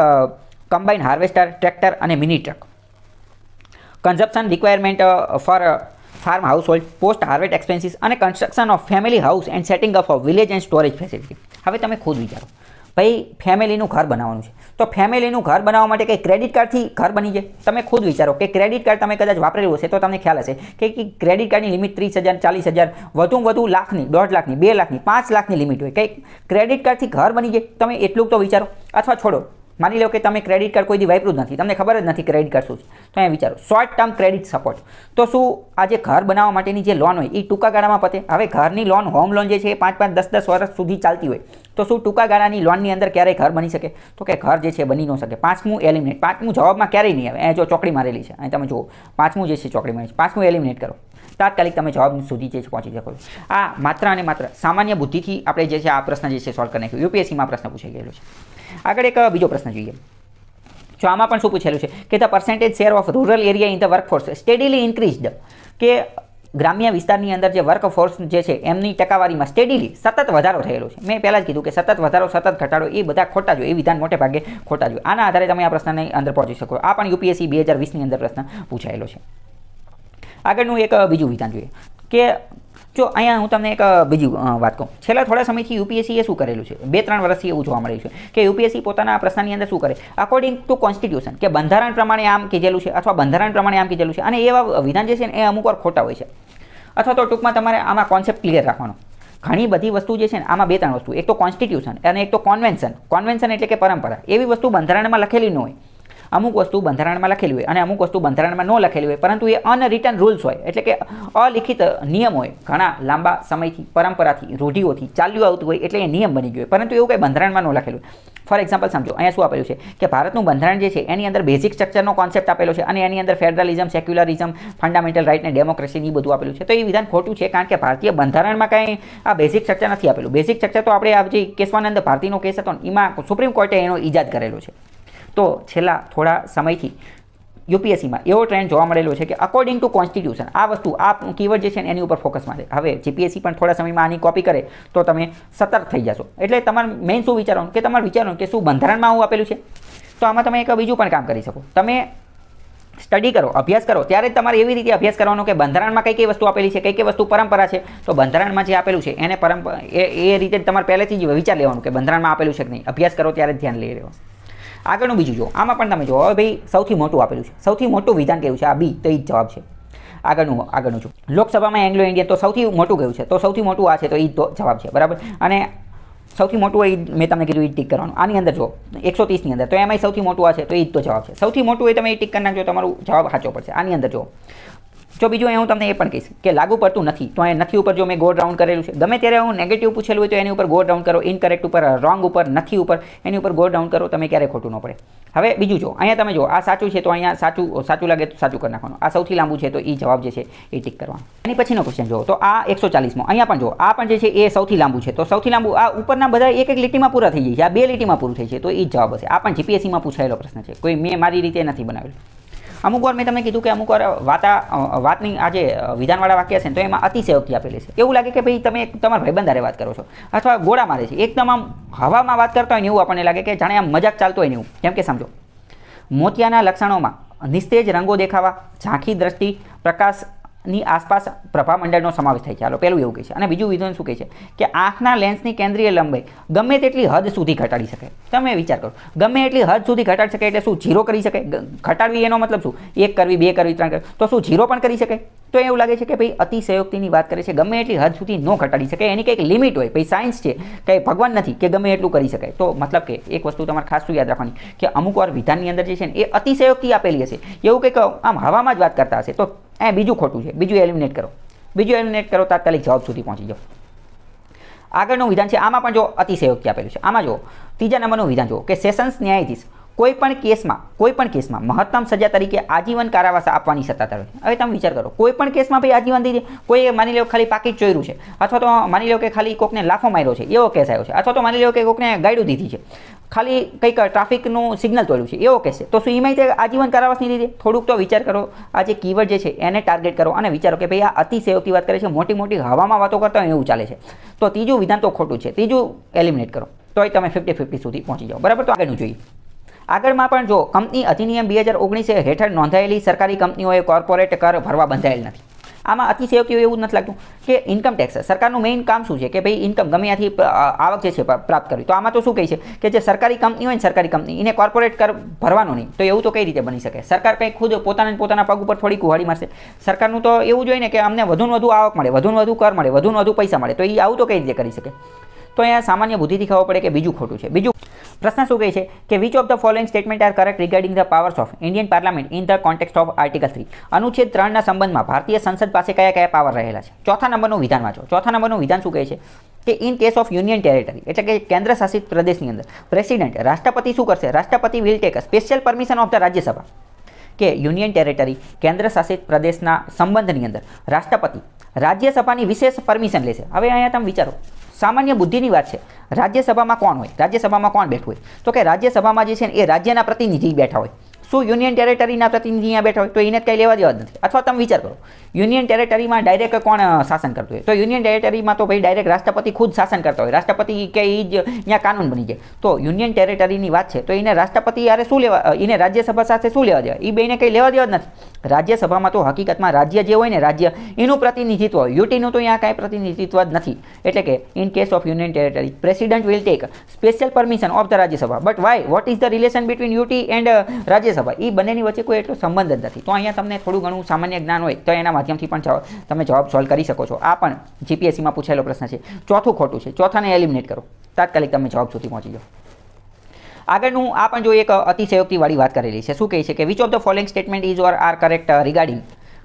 combine harvester, tractor અને mini truck, consumption requirement for farm house hold, post harvest expenses અને construction of family house and setting up of village and storage facility. હવે તમે ખુદ વિચારો, ભાઈ ફેમિલીનું ઘર બનાવવાનું છે, તો ફેમિલીનું ઘર બનાવવા માટે કંઈ ક્રેડિટ કાર્ડથી ઘર બની જાય? તમે ખુદ વિચારો કે ક્રેડિટ કાર્ડ તમે કદાચ વાપરેલું હશે તો તમને ખ્યાલ હશે કે ક્રેડિટ કાર્ડની લિમિટ 30,000 40,000 વધુમાં વધુ લાખની, 1.5 લાખની, 2 લાખની, 5 લાખની લિમિટ હોય. કંઈ ક્રેડિટ કાર્ડથી ઘર બની જાય? તમે એટલું તો વિચારો. અથવા છોડો, માની લો કે તમે ક્રેડિટ કાર્ડ કોઈ દી વાપર્યું જ નથી, તમને ખબર જ નથી ક્રેડિટ કાર્ડ શું છે, તો અહીંયા વિચારો શોર્ટ ટર્મ ક્રેડિટ સપોર્ટ. તો શું આ જે ઘર બનાવવા માટેની જે લોન હોય એ ટૂંકા ગાળામાં પતે? હવે ઘરની લોન, હોમ લોન જે છે એ 5-5, 10-10 વર્ષ સુધી ચાલતી હોય, તો શું ટૂંકા ગાળાની લોનની અંદર ક્યારેય ઘર બની શકે? તો કે ઘર જે છે બની ન શકે. પાંચમું એલિમિનેટ. પાંચમું જવાબમાં ક્યારેય નહીં આવે. અહીંયા જો ચોકડી મારેલી છે, અહીં તમે જુઓ પાંચમું જે છે ચોકડી મારેલી છે, પાંચમું એલિમિનેટ કરો, તાત્કાલિક તમે જવાબ સુધી જે છે પહોંચી શકો છો. આ માત્ર અને માત્ર સામાન્ય બુદ્ધિથી આપણે જે છે આ પ્રશ્ન જે છે સોલ્વ કરી નાખ્યો. યુપીએસસીમાં પ્રશ્ન પૂછાઈ ગયેલો છે. આગળ એક બીજો પ્રશ્ન જોઈએ. જો આમાં પણ શું પૂછેલું છે કે the percentage share of rural area in the workforce steadily increased, કે ગ્રામ્ય વિસ્તારની અંદર જે વર્કફોર્સ જે છે એમની ટકાવારીમાં સ્ટેડીલી સતત વધારો થયેલો છે. મેં પહેલાં જ કીધું કે સતત વધારો, સતત ઘટાડો એ બધા ખોટા જોઈએ, એ વિધાન મોટે ભાગે ખોટા જોઈએ. આના આધારે તમે આ પ્રશ્નની અંદર પહોંચી શકો. આ પણ યુપીએસસી 2020ની અંદર પ્રશ્ન પૂછાયેલો છે. આગળનું એક બીજું વિધાન જોઈએ કે જો અહીંયા હું તમને એક બીજી વાત કહું. છેલ્લા થોડા સમયથી યુપીએસસીએ શું કરેલું છે, 2-3 વર્ષથી એવું જોવા મળ્યું છે કે યુપીએસસી પોતાના પ્રશ્નની અંદર શું કરે, અકોર્ડિંગ ટુ કોન્સ્ટિટ્યુશન, કે બંધારણ પ્રમાણે આમ કીધેલું છે અથવા બંધારણ પ્રમાણે આમ કીધેલું છે, અને એવા વિધાન જે છે ને એ અમુક વાર ખોટા હોય છે. અથવા તો ટૂંકમાં તમારે આમાં કોન્સેપ્ટ ક્લિયર રાખવાનો. ઘણી બધી વસ્તુ જે છે ને આમાં 2-3 વસ્તુ, એક તો કોન્સ્ટિટ્યુશન અને એક તો કોન્વેન્શન. કોન્વેન્શન એટલે કે પરંપરા. એવી વસ્તુ બંધારણમાં લખેલી ન હોય. અમુક વસ્તુ બંધારણમાં લખેલી હોય અને અમુક વસ્તુ બંધારણમાં ન લખેલી હોય, પરંતુ એ અનરિટન રૂલ્સ હોય, એટલે કે અલિખિત નિયમ હોય, ઘણા લાંબા સમયથી પરંપરાથી, રૂઢિઓથી ચાલ્યું આવતું હોય, એટલે એ નિયમ બની ગયો હોય, પરંતુ એવું કંઈ બંધારણમાં ન લખેલું હોય. ફોર એક્ઝામ્પલ સમજો, અહીંયા શું આપેલું છે કે ભારતનું બંધારણ જે છે એની અંદર બેઝિક સ્ટ્રક્ચરનો કોન્સેપ્ટ આપેલો છે અને એની અંદર ફેડરલિઝમ, સેક્યુલરિઝમ, ફંડામેન્ટલ રાઇટ અને ડેમોક્રેસી બધું આપેલું છે. તો એ વિધાન ખોટું છે, કારણ કે ભારતીય બંધારણમાં કાંઈ આ બેઝિક સ્ટ્રક્ચર નથી આપેલું. બેઝિક સ્ટ્રક્ચર તો આપણે આ જે કેશવાનંદ ભારતીનો કેસ હતો ને એમાં સુપ્રીમ કોર્ટે એનો ઈજાદ કરેલો છે. તો છેલ્લા થોડા સમયથી યુપીએસસીમાં એવો ટ્રેન્ડ જોવા મળેલો છે કે અકોર્ડિંગ ટુ કોન્સ્ટિટ્યુશન આ વસ્તુ, આ કીવર્ડ જે છે ને એની ઉપર ફોકસ મારે. હવે જીપીએસસી પણ થોડા સમયમાં આની કોપી કરે તો તમે સતર્ક થઈ જશો. એટલે તમારે મેઇન શું વિચારવાનું કે તમારે વિચારવાનું કે શું બંધારણમાં આવું આપેલું છે. તો આમાં તમે એક બીજું પણ કામ કરી શકો. તમે સ્ટડી કરો, અભ્યાસ કરો, ત્યારે તમારે એવી રીતે અભ્યાસ કરવાનો કે બંધારણમાં કઈ કઈ વસ્તુ આપેલી છે, કઈ કઈ વસ્તુ પરંપરા છે. તો બંધારણમાં જે આપેલું છે એને એ રીતે તમારે પહેલેથી જ વિચાર લેવાનું કે બંધારણમાં આપેલું છે કે નહીં. અભ્યાસ કરો ત્યારે ધ્યાન લઈ લેવાનું. આગળનું બીજું જો, આમાં પણ તમે જો, હવે ભાઈ સૌથી મોટું આપેલું છે, સૌથી મોટું વિધાન કયું છે? આ બી, તો એ જ જવાબ છે. આગળનું જો, લોકસભામાં એંગ્લો ઇન્ડિયન, તો સૌથી મોટું કયું છે? તો સૌથી મોટું આ છે, તો એ જ જવાબ છે. બરાબર. અને સૌથી મોટું હોય મેં તમને કીધું એ ટીક કરવાનું. આની અંદર જો 130ની અંદર, તો એમાંય સૌથી મોટું આ છે, તો એ જ તો જવાબ છે. સૌથી મોટું હોય તમે એ ટીક કરી નાખજો, તમારું જવાબ સાચો પડશે. આની અંદર જો બીજું હું તમને એ પણ કહીશ કે લાગુ પડતું નથી, તો અહીંયા નથી ઉપર જો મેં ગોળ રાઉન્ડ કરેલું છે. ગમે ત્યારે હું નેગેટિવ પૂછેલું હોય તો એની ઉપર ગોળ રાઉન્ડ કરો, ઇનકરેક્ટ ઉપર, રોંગ ઉપર, નથી ઉપર, એની ઉપર ગોળ રાઉન્ડ કરો, તમે ક્યારેય ખોટું ન પડે. હવે બીજું જો, અહીંયા તમે જો આ સાચું છે, તો અહીંયા સાચું લાગે તો સાચું કરી નાખવાનું. આ સૌથી લાંબુ છે, તો એ જવાબ જે છે એ ટીક કરવાનું. એની પછીનો ક્વેશ્ચન જો, તો આ 140માં, અહીંયા પણ જો, આ પણ જે છે એ સૌથી લાંબુ છે, તો સૌથી લાંબુ આ ઉપરના બધા એક એક લીટીમાં પૂરા થઈ જાય છે, આ 2 લીટીમાં પૂરું થઈ છે, તો એ જ જવાબ હશે. આ પણ જીપીએસસીમાં પૂછાયેલો પ્રશ્ન છે, કોઈ મેં મારી રીતે નથી બનાવેલું. અમુક વાર મેં તમને કીધું કે અમુક વાર વાતની આ જે વિધાનવાળા વાક્ય છે ને, તો એમાં અતિશયોક્તિ આપેલી છે. એવું લાગે કે ભાઈ તમે તમારા ભાઈબંધારે વાત કરો છો અથવા ગોળા મારે છે, એકદમ આમ હવામાં વાત કરતા હોય ને એવું આપણને લાગે કે જાણે આમ મજાક ચાલતો હોય ને એવું. જેમ કે સમજો, મોતિયાના લક્ષણોમાં નિસ્તેજ રંગો દેખાવા, ઝાંખી દ્રષ્ટિ, પ્રકાશની આસપાસ પ્રભામંડળનો સમાવેશ થાય છે. ચાલો પહેલું એવું કહે છે. અને બીજું વિધાન શું કહે છે કે આંખના લેન્સની કેન્દ્રીય લંબાઈ ગમે તેટલી હદ સુધી ઘટાડી શકે. તમે વિચાર કરો, ગમે એટલી હદ સુધી ઘટાડી શકે એટલે શું 0 કરી શકે? ઘટાડવી એનો મતલબ શું? 1 કરવી, 2 કરવી, 3 કરવી, તો શું 0 પણ કરી શકે? તો એવું લાગે છે કે ભાઈ અતિશયોક્તિની વાત કરે છે, ગમે એટલી હદ સુધી ન ઘટાડી શકે, એની કંઈક લિમિટ હોય. ભાઈ સાયન્સ છે, કંઈ ભગવાન નથી કે ગમે એટલું કરી શકાય. તો મતલબ કે એક વસ્તુ તમારે ખાસ યાદ રાખવાની કે અમુક વાર વિધાનની અંદર જે છે ને એ અતિશયોક્તિ આપેલી હશે, એવું કંઈક આમ હવામાં જ વાત કરતા હશે, તો એ બીજું ખોટું છે. બીજું એલિમિનેટ કરો, તાત્કાલિક જવાબ સુધી પહોંચી જાઓ. આગળનું વિધાન છે, આમાં પણ જો અતિશયોક્તિ આપેલું છે. આમાં જો 3જા નંબરનું વિધાન જો કે સેશન્સ ન્યાયાધીશ કોઈ પણ કેસમાં મહત્તમ સજા તરીકે આજીવન કારાવાસ આપવાની સત્તા ધરાવે છે. હવે તમે વિચાર કરો, કોઈ પણ કેસમાં ભાઈ આજીવન દીધી, કોઈ માની લો ખાલી પાકીટ ચોર્યું છે, અથવા તો માની લો કે ખાલી કોકને લાફો માર્યો છે, એવો કેસ આવ્યો છે, અથવા તો માની લો કે કોકને ગાયડું દીધી છે, ખાલી કંઈક ટ્રાફિકનું સિગ્નલ તોડ્યું છે, એવો કેસ છે, તો શું એમાં તે આજીવન કારાવાસની લીધે? થોડુંક તો વિચાર કરો, આ જે કીવર્ડ જે છે એને ટાર્ગેટ કરો અને વિચારો કે ભાઈ આ અતિશયોક્તિ વાત કરે છે, મોટી મોટી હવામાં વાતો કરતા હોય એવું ચાલે છે. તો ત્રીજું વિધાન તો ખોટું છે, ત્રીજું એલિમિનેટ કરો, તોય તમે 50-50 સુધી પહોંચી જાઓ. બરાબર. તો આગળનું જોઈએ. આગળમાં પણ જો, કંપની અધિનિયમ 2019 હેઠળ નોંધાયેલી સરકારી કંપનીઓએ કોર્પોરેટ કર ભરવા બંધાયેલ નથી. આમાં અતિશયોક્તિ એવું નથી લાગતું કે ઇન્કમ ટેક્સ સરકારનું મેઇન કામ શું છે કે ભાઈ ઇન્કમ ગમે ત્યાંથી આવક જે છે પ્રાપ્ત કરવી. તો આમાં તો શું કહે છે કે જે સરકારી કંપની હોય ને સરકારી કંપની એને કોર્પોરેટ કર ભરવાનો નહીં. તો એવું તો કઈ રીતે બની શકે? સરકાર કંઈ ખુદ પોતાના પગ ઉપર થોડી કુહાડી મારશે? સરકારનું તો એવું જોઈએ ને કે અમને વધુને વધુ આવક મળે, વધુને વધુ કર મળે, વધુને વધુ પૈસા મળે. તો એ આવું તો કઈ રીતે કરી શકે? તો અહીંયા સામાન્ય બુદ્ધિથી ખબર પડે કે બીજું ખોટું છે. બીજું પ્રશ્ન શું કહે છે કે which of the following statement are correct regarding the powers of Indian parliament in the context of article 3. અનુચ્છેદ 3ના સંબંધમાં ભારતીય સંસદ પાસે કયા કયા પાવર રહેલા છે? ચોથા નંબરનું વિધાન વાંચો. ચોથા નંબરનું વિધાન શું કહે છે કે in case of union territory એટલે કે કેન્દ્ર શાસિત પ્રદેશની અંદર પ્રેસિડેન્ટ રાષ્ટ્રપતિ શું કરશે? રાષ્ટ્રપતિ will take special permission of the Rajya Sabha. કે યુનિયન ટેરેટરી કેન્દ્ર શાસિત પ્રદેશના સંબંધની અંદર રાષ્ટ્રપતિ રાજ્યસભાની વિશેષ પરમિશન લેશે. હવે અહીંયા તમે વિચારો, સામાન્ય બુદ્ધિની વાત છે. રાજ્યસભામાં કોણ હોય? રાજ્યસભામાં કોણ બેઠું હોય? તો કે રાજ્યસભામાં જે છે ને એ રાજ્યના પ્રતિનિધિ બેઠા હોય. શું યુનિયન ટેરેટરીના પ્રતિનિધિ અહીંયા બેઠા હોય? તો એને કંઈ લેવા દેવા જ નથી. અથવા તમે વિચાર કરો, યુનિયન ટેરેટરીમાં ડાયરેક્ટ કોણ શાસન કરતું હોય? તો યુનિયન ટેરેટરીમાં તો ભાઈ ડાયરેક્ટ રાષ્ટ્રપતિ ખુદ શાસન કરતા હોય. રાષ્ટ્રપતિ કે એ જ અહીંયા કાનૂન બની જાય. તો યુનિયન ટેરેટરીની વાત છે તો એને રાષ્ટ્રપતિ યારે શું લેવા, એને રાજ્યસભા સાથે શું લેવા દેવા? એ બેને કંઈ લેવા દેવા જ નથી. રાજ્યસભામાં તો હકીકતમાં રાજ્ય જે હોય ને રાજ્ય એનું પ્રતિનિધિત્વ હોય. યુટીનું તો અહીંયા કાંઈ પ્રતિનિધિત્વ જ નથી. એટલે કે in case of union territory president will take special permission of the Rajya Sabha. But why? What is the relation between UT and Rajya Sabha? એ બંનેની વચ્ચે કોઈ એટલો સંબંધ જ નથી. તો અહીંયા તમને થોડું ઘણું સામાન્ય જ્ઞાન હોય તો એના માધ્યમથી પણ તમે જવાબ સોલ્વ કરી શકો છો. આ પણ જીપીએસસીમાં પૂછાયેલો પ્રશ્ન છે. ચોથું ખોટું છે. ચોથાને એલિમિનેટ કરો, તાત્કાલિક તમે જવાબ સુધી પહોંચી જાઓ. આગળનું આ પણ જો એક અતિશયોક્તિવાળી વાત કરેલી છે. શું કહે છે કે which of the following statement is or are correct regarding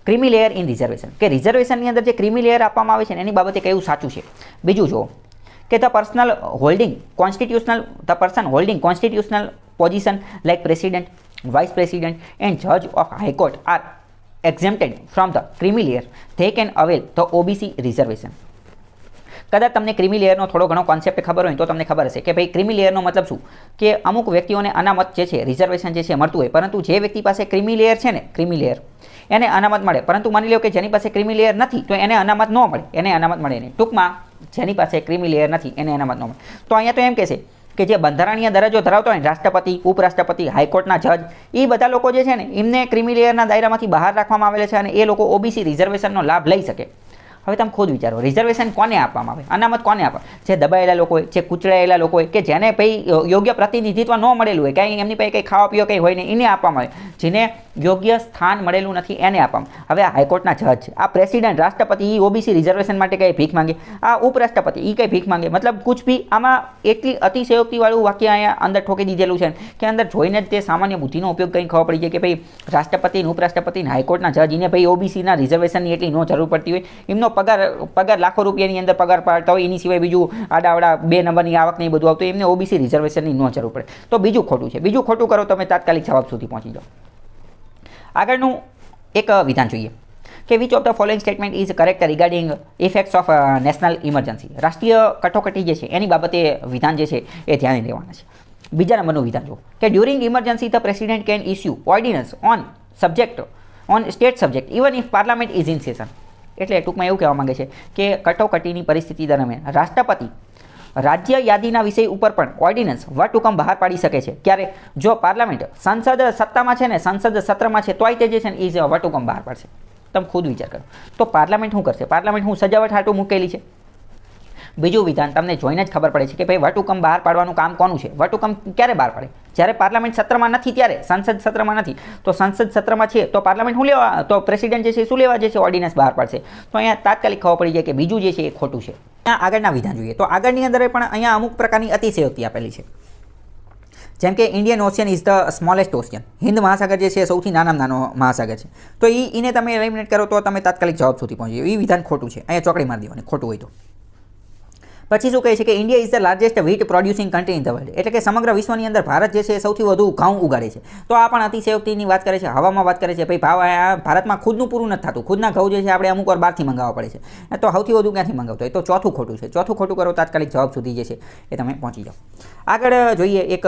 creamy layer in reservation. કે રિઝર્વેશનની અંદર જે ક્રીમી લેયર આપવામાં આવે છે ને એની બાબતે કયું સાચું છે? બીજું જુઓ કે the person holding constitutional position like president, vice president and જજ of high court are exempted from the creamy layer, they can avail the OBC reservation. કદાચ તમને ક્રીમી લેયરનો થોડો ઘણો કોન્સેપ્ટ ખબર હોય તો તમને ખબર હશે કે ભાઈ ક્રીમી લેયરનો મતલબ શું, કે અમુક વ્યક્તિઓને અનામત જે છે રિઝર્વેશન જે છે મળતું હોય, પરંતુ જે વ્યક્તિ પાસે ક્રીમી લેયર છે ને ક્રીમી લેયર એને અનામત મળે, પરંતુ માની લો કે જેની પાસે ક્રીમી લેયર નથી તો એને અનામત ન મળે, એને અનામત મળે નહીં. ટૂંકમાં જેની પાસે ક્રીમી લેયર નથી એને અનામત ન મળે. તો અહીંયા તો એમ કહેશે કે જે બંધારણીય દરજ્જો ધરાવતો હોય રાષ્ટ્રપતિ, ઉપરાષ્ટ્રપતિ, હાઈકોર્ટના જજ, એ બધા લોકો જે છે ને એમને ક્રીમી લેયરના દાયરામાંથી બહાર રાખવામાં આવેલા છે અને એ લોકો ઓબીસી રિઝર્વેશનનો લાભ લઈ શકે. હવે તમે ખુદ વિચારો, રિઝર્વેશન કોને આપવામાં આવે? અનામત કોને આપે? જે દબાયેલા લોકો હોય, જે કૂચડાયેલા લોકો હોય, કે જેને ભાઈ યોગ્ય પ્રતિનિધિત્વ ન મળેલું હોય, કાંઈ એમની પાસે કંઈ ખાવા પીવા કંઈ હોય ને એને આપવામાં આવે. જેને યોગ્ય સ્થાન મળેલું નથી એને આપવામાં. હવે આ હાઈકોર્ટના જજ, આ પ્રેસિડેન્ટ, રાષ્ટ્રપતિ એ ઓબીસી રિઝર્વેશન માટે કંઈ ભીખ માંગે, આ ઉપરાષ્ટ્રપતિ એ કંઈ ભીખ માંગે. મતલબ કુછ બી આમાં એટલી અતિશયોક્તિવાળું વાક્ય અહીંયા અંદર ઠોકી દીધેલું છે કે અંદર જોઈને જ તે સામાન્ય બુદ્ધિનો ઉપયોગ કરીને ખબર પડી જાય કે ભાઈ રાષ્ટ્રપતિ, ઉપરાષ્ટ્રપતિ, હાઈકોર્ટના જજ એને ભાઈ ઓબીસીના રિઝર્વેશનની એટલી ન જરૂર પડતી હોય. એમનો પગાર લાખો રૂપિયાની અંદર પગાર પાડતા હોય, એની સિવાય બીજું આડાવડા 2 નંબરની આવક નહીં બધું આવતું, એમને ઓબીસી રિઝર્વેશનની ન જરૂર પડે. તો બીજું ખોટું છે. બીજું ખોટું કરો તમે તાત્કાલિક જવાબ સુધી પહોંચી જાઓ. આગળનું એક વિધાન જોઈએ કે which of the following statement is correct regarding effects of national emergency. રાષ્ટ્રીય કટોકટી જે છે એની બાબતે વિધાન જે છે એ ધ્યાને લેવાના છે. બીજા નંબરનું વિધાન જુઓ કે during emergency the president can issue ordnance on state subject even if parliament is in session. એટલે ટૂંકમાં એવું કહેવા માંગે છે કે કટોકટીની પરિસ્થિતિ દરમિયાન રાષ્ટ્રપતિ રાજ્ય યાદીના વિષય ઉપર પણ ઓર્ડિનન્સ વટહુકમ બહાર પાડી શકે છે. ક્યારે? જો પાર્લામેન્ટ સંસદ સત્તામાં છે ને સંસદ સત્રમાં છે તોય તે જે છે ને એ વટહુકમ બહાર પાડશે. તમે ખુદ વિચાર કરો. તો પાર્લામેન્ટ શું કરશે? પાર્લામેન્ટ હું સજાવટ હાટું મૂકેલી છે. બીજું વિધાન તમને જોઈને જ ખબર પડે છે કે ભાઈ વટહુકમ બહાર પાડવાનું કામ કોનું છે. વટહુકમ ક્યારે બહાર પાડે? જ્યારે પાર્લામેન્ટ સત્રમાં નથી ત્યારે, સંસદ સત્રમાં નથી. તો સંસદ સત્રમાં છે તો પાર્લામેન્ટ શું લેવા, તો પ્રેસિડેન્ટ જે છે શું લેવા જે છે ઓર્ડિનન્સ બહાર પાડશે. તો અહીંયા તાત્કાલિક ખબર પડી જાય કે બીજું જે છે એ ખોટું છે. આગળના વિધાન જોઈએ તો આગળની અંદર પણ અહીંયા અમુક પ્રકારની અતિશયોક્તિ આપેલી છે. જેમ કે Indian ocean is the smallest ocean. Hind મહાસાગર જે છે સૌથી નાનામાં નાનો મહાસાગર છે. તો એને તમે એલિમિનેટ કરો તો તમે તાત્કાલિક જવાબ સુધી પહોંચી જાઓ. એ વિધાન ખોટું છે. અહીંયા ચોકડી મારી દેવાની ખોટું હોય તો. પછી શું કહે છે કે India is the largest wheat producing country in the world. એટલે કે સમગ્ર વિશ્વની અંદર ભારત જે છે એ સૌથી વધુ ઘઉં ઉગાડે છે. તો આ પણ અતિશયોક્તિની વાત કરે છે. હવામાં વાત કરે છે ભાઈ ભારતમાં ખુદનું પૂરું નથી થતું. ખુદના ઘઉં જે છે આપણે અમુક વાર બહારથી મંગાવવા પડે છે. તો સૌથી વધુ ક્યાંથી મંગાવતો હોય? તો ચોથું ખોટું છે. ચોથું ખોટું કરો તાત્કાલિક જવાબ સુધી જે છે એ તમે પહોંચી જાઓ. આગળ જોઈએ એક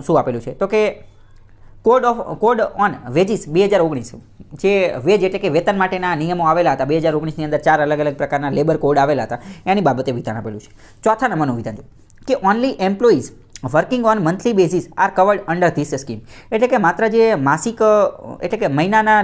શું આપેલું છે તો કે કોડ ઓન વેજીસ 2019. જે વેજ એટલે કે વેતન માટેના નિયમો આવેલા હતા 2019ની અંદર 4 અલગ અલગ પ્રકારના લેબર કોડ આવેલા હતા એની બાબતે વિધાન આપેલું છે. ચોથા નંબરનું વિધાન જો કે only employees working on monthly basis are covered under this scheme. એટલે કે માત્ર જે માસિક એટલે કે મહિનાના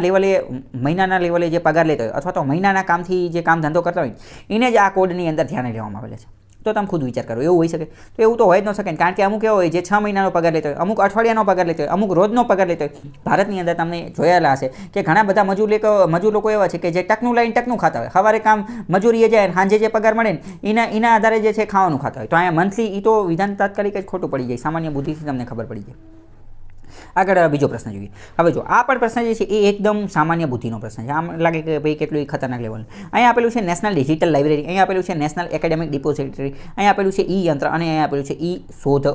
લેવલે જે પગાર લેતા હોય અથવા તો મહિનાના કામથી જે કામ ધંધો કરતા હોય એને જ આ કોડની અંદર ધ્યાને લેવામાં આવેલા છે. તો તમે ખુદ વિચાર કરો, એવું હોઈ શકે? તો એવું તો હોય જ ન શકે, કારણ કે અમુક એવો હોય જે 6 મહિનાનો પગાર લેતો હોય, અમુક અઠવાડિયાનો પગાર લેતો હોય, અમુક રોજનો પગાર લેતો હોય. ભારતની અંદર તમને જોયેલા હશે કે ઘણા બધા મજૂર લોકો એવા છે કે જે ટકનું લઈને ટકનું ખાતા હોય. સવારે કામ મજૂરીએ જાય, સાંજે જે પગાર મળે ને એના આધારે જે છે ખાવાનું ખાતા હોય. તો અહીંયા મંથલી એ તો વિધાન તાત્કાલિક જ ખોટું પડી જાય, સામાન્ય બુદ્ધિથી તમને ખબર પડી જાય. આગળ બીજો પ્રશ્ન જોઈએ. હવે જો આ પણ પ્રશ્ન જે છે એ એકદમ સામાન્ય બુદ્ધિનો પ્રશ્ન છે. આમ લાગે કે ભાઈ કેટલું ખતરનાક લેવલ. અહીંયા આપેલું છે નેશનલ ડિજિટલ લાઇબ્રેરી, અહીંયા આપેલું છે નેશનલ એકેડેમિક ડિપોઝિટરી, અહીંયા આપેલું છે ઈ યંત્ર અને અહીંયા આપેલું છે ઈ શોધ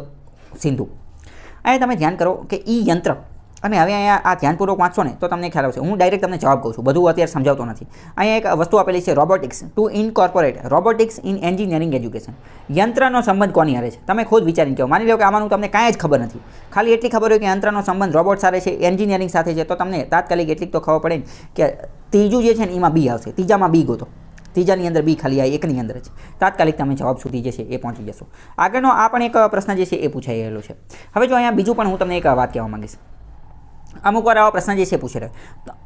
સિંધુ. અહીંયા તમે ધ્યાન કરો કે ઈ યંત્ર અને હવે અહીંયા આ ધ્યાનપૂર્વક વાંચશો ને તો તમને ખ્યાલ આવશે. હું ડાયરેક્ટ તમને જવાબ કહું છું, બધું અત્યારે સમજાવતો નથી. અહીંયા એક વસ્તુ આપેલી છે robotics to incorporate robotics in engineering education. યંત્રનો સંબંધ કોની હારે છે તમે ખુદ વિચારીને કહો. માની લો કે આમાંનું તમને કાંઈ જ ખબર નથી, ખાલી એટલી ખબર હોય કે યંત્રનો સંબંધ રોબોટ સાથે છે, એન્જિનિયરિંગ સાથે છે, તો તમને તાત્કાલિક એટલી તો ખબર પડે ને કે ત્રીજું જે છે ને એમાં બી આવશે. ત્રીજામાં બી ગોતો, ત્રીજાની અંદર બી ખાલી આ એકની અંદર જ. તાત્કાલિક તમે જવાબ સુધી જે છે એ પહોંચી જશો. આગળનો આ પણ એક પ્રશ્ન જે છે એ પૂછાઈ રહેલો છે. હવે જો અહીંયા બીજું પણ હું તમને એક વાત કહેવા માંગીશ. અમુક વાર આવા પ્રશ્ન જે છે પૂછી રહ્યો,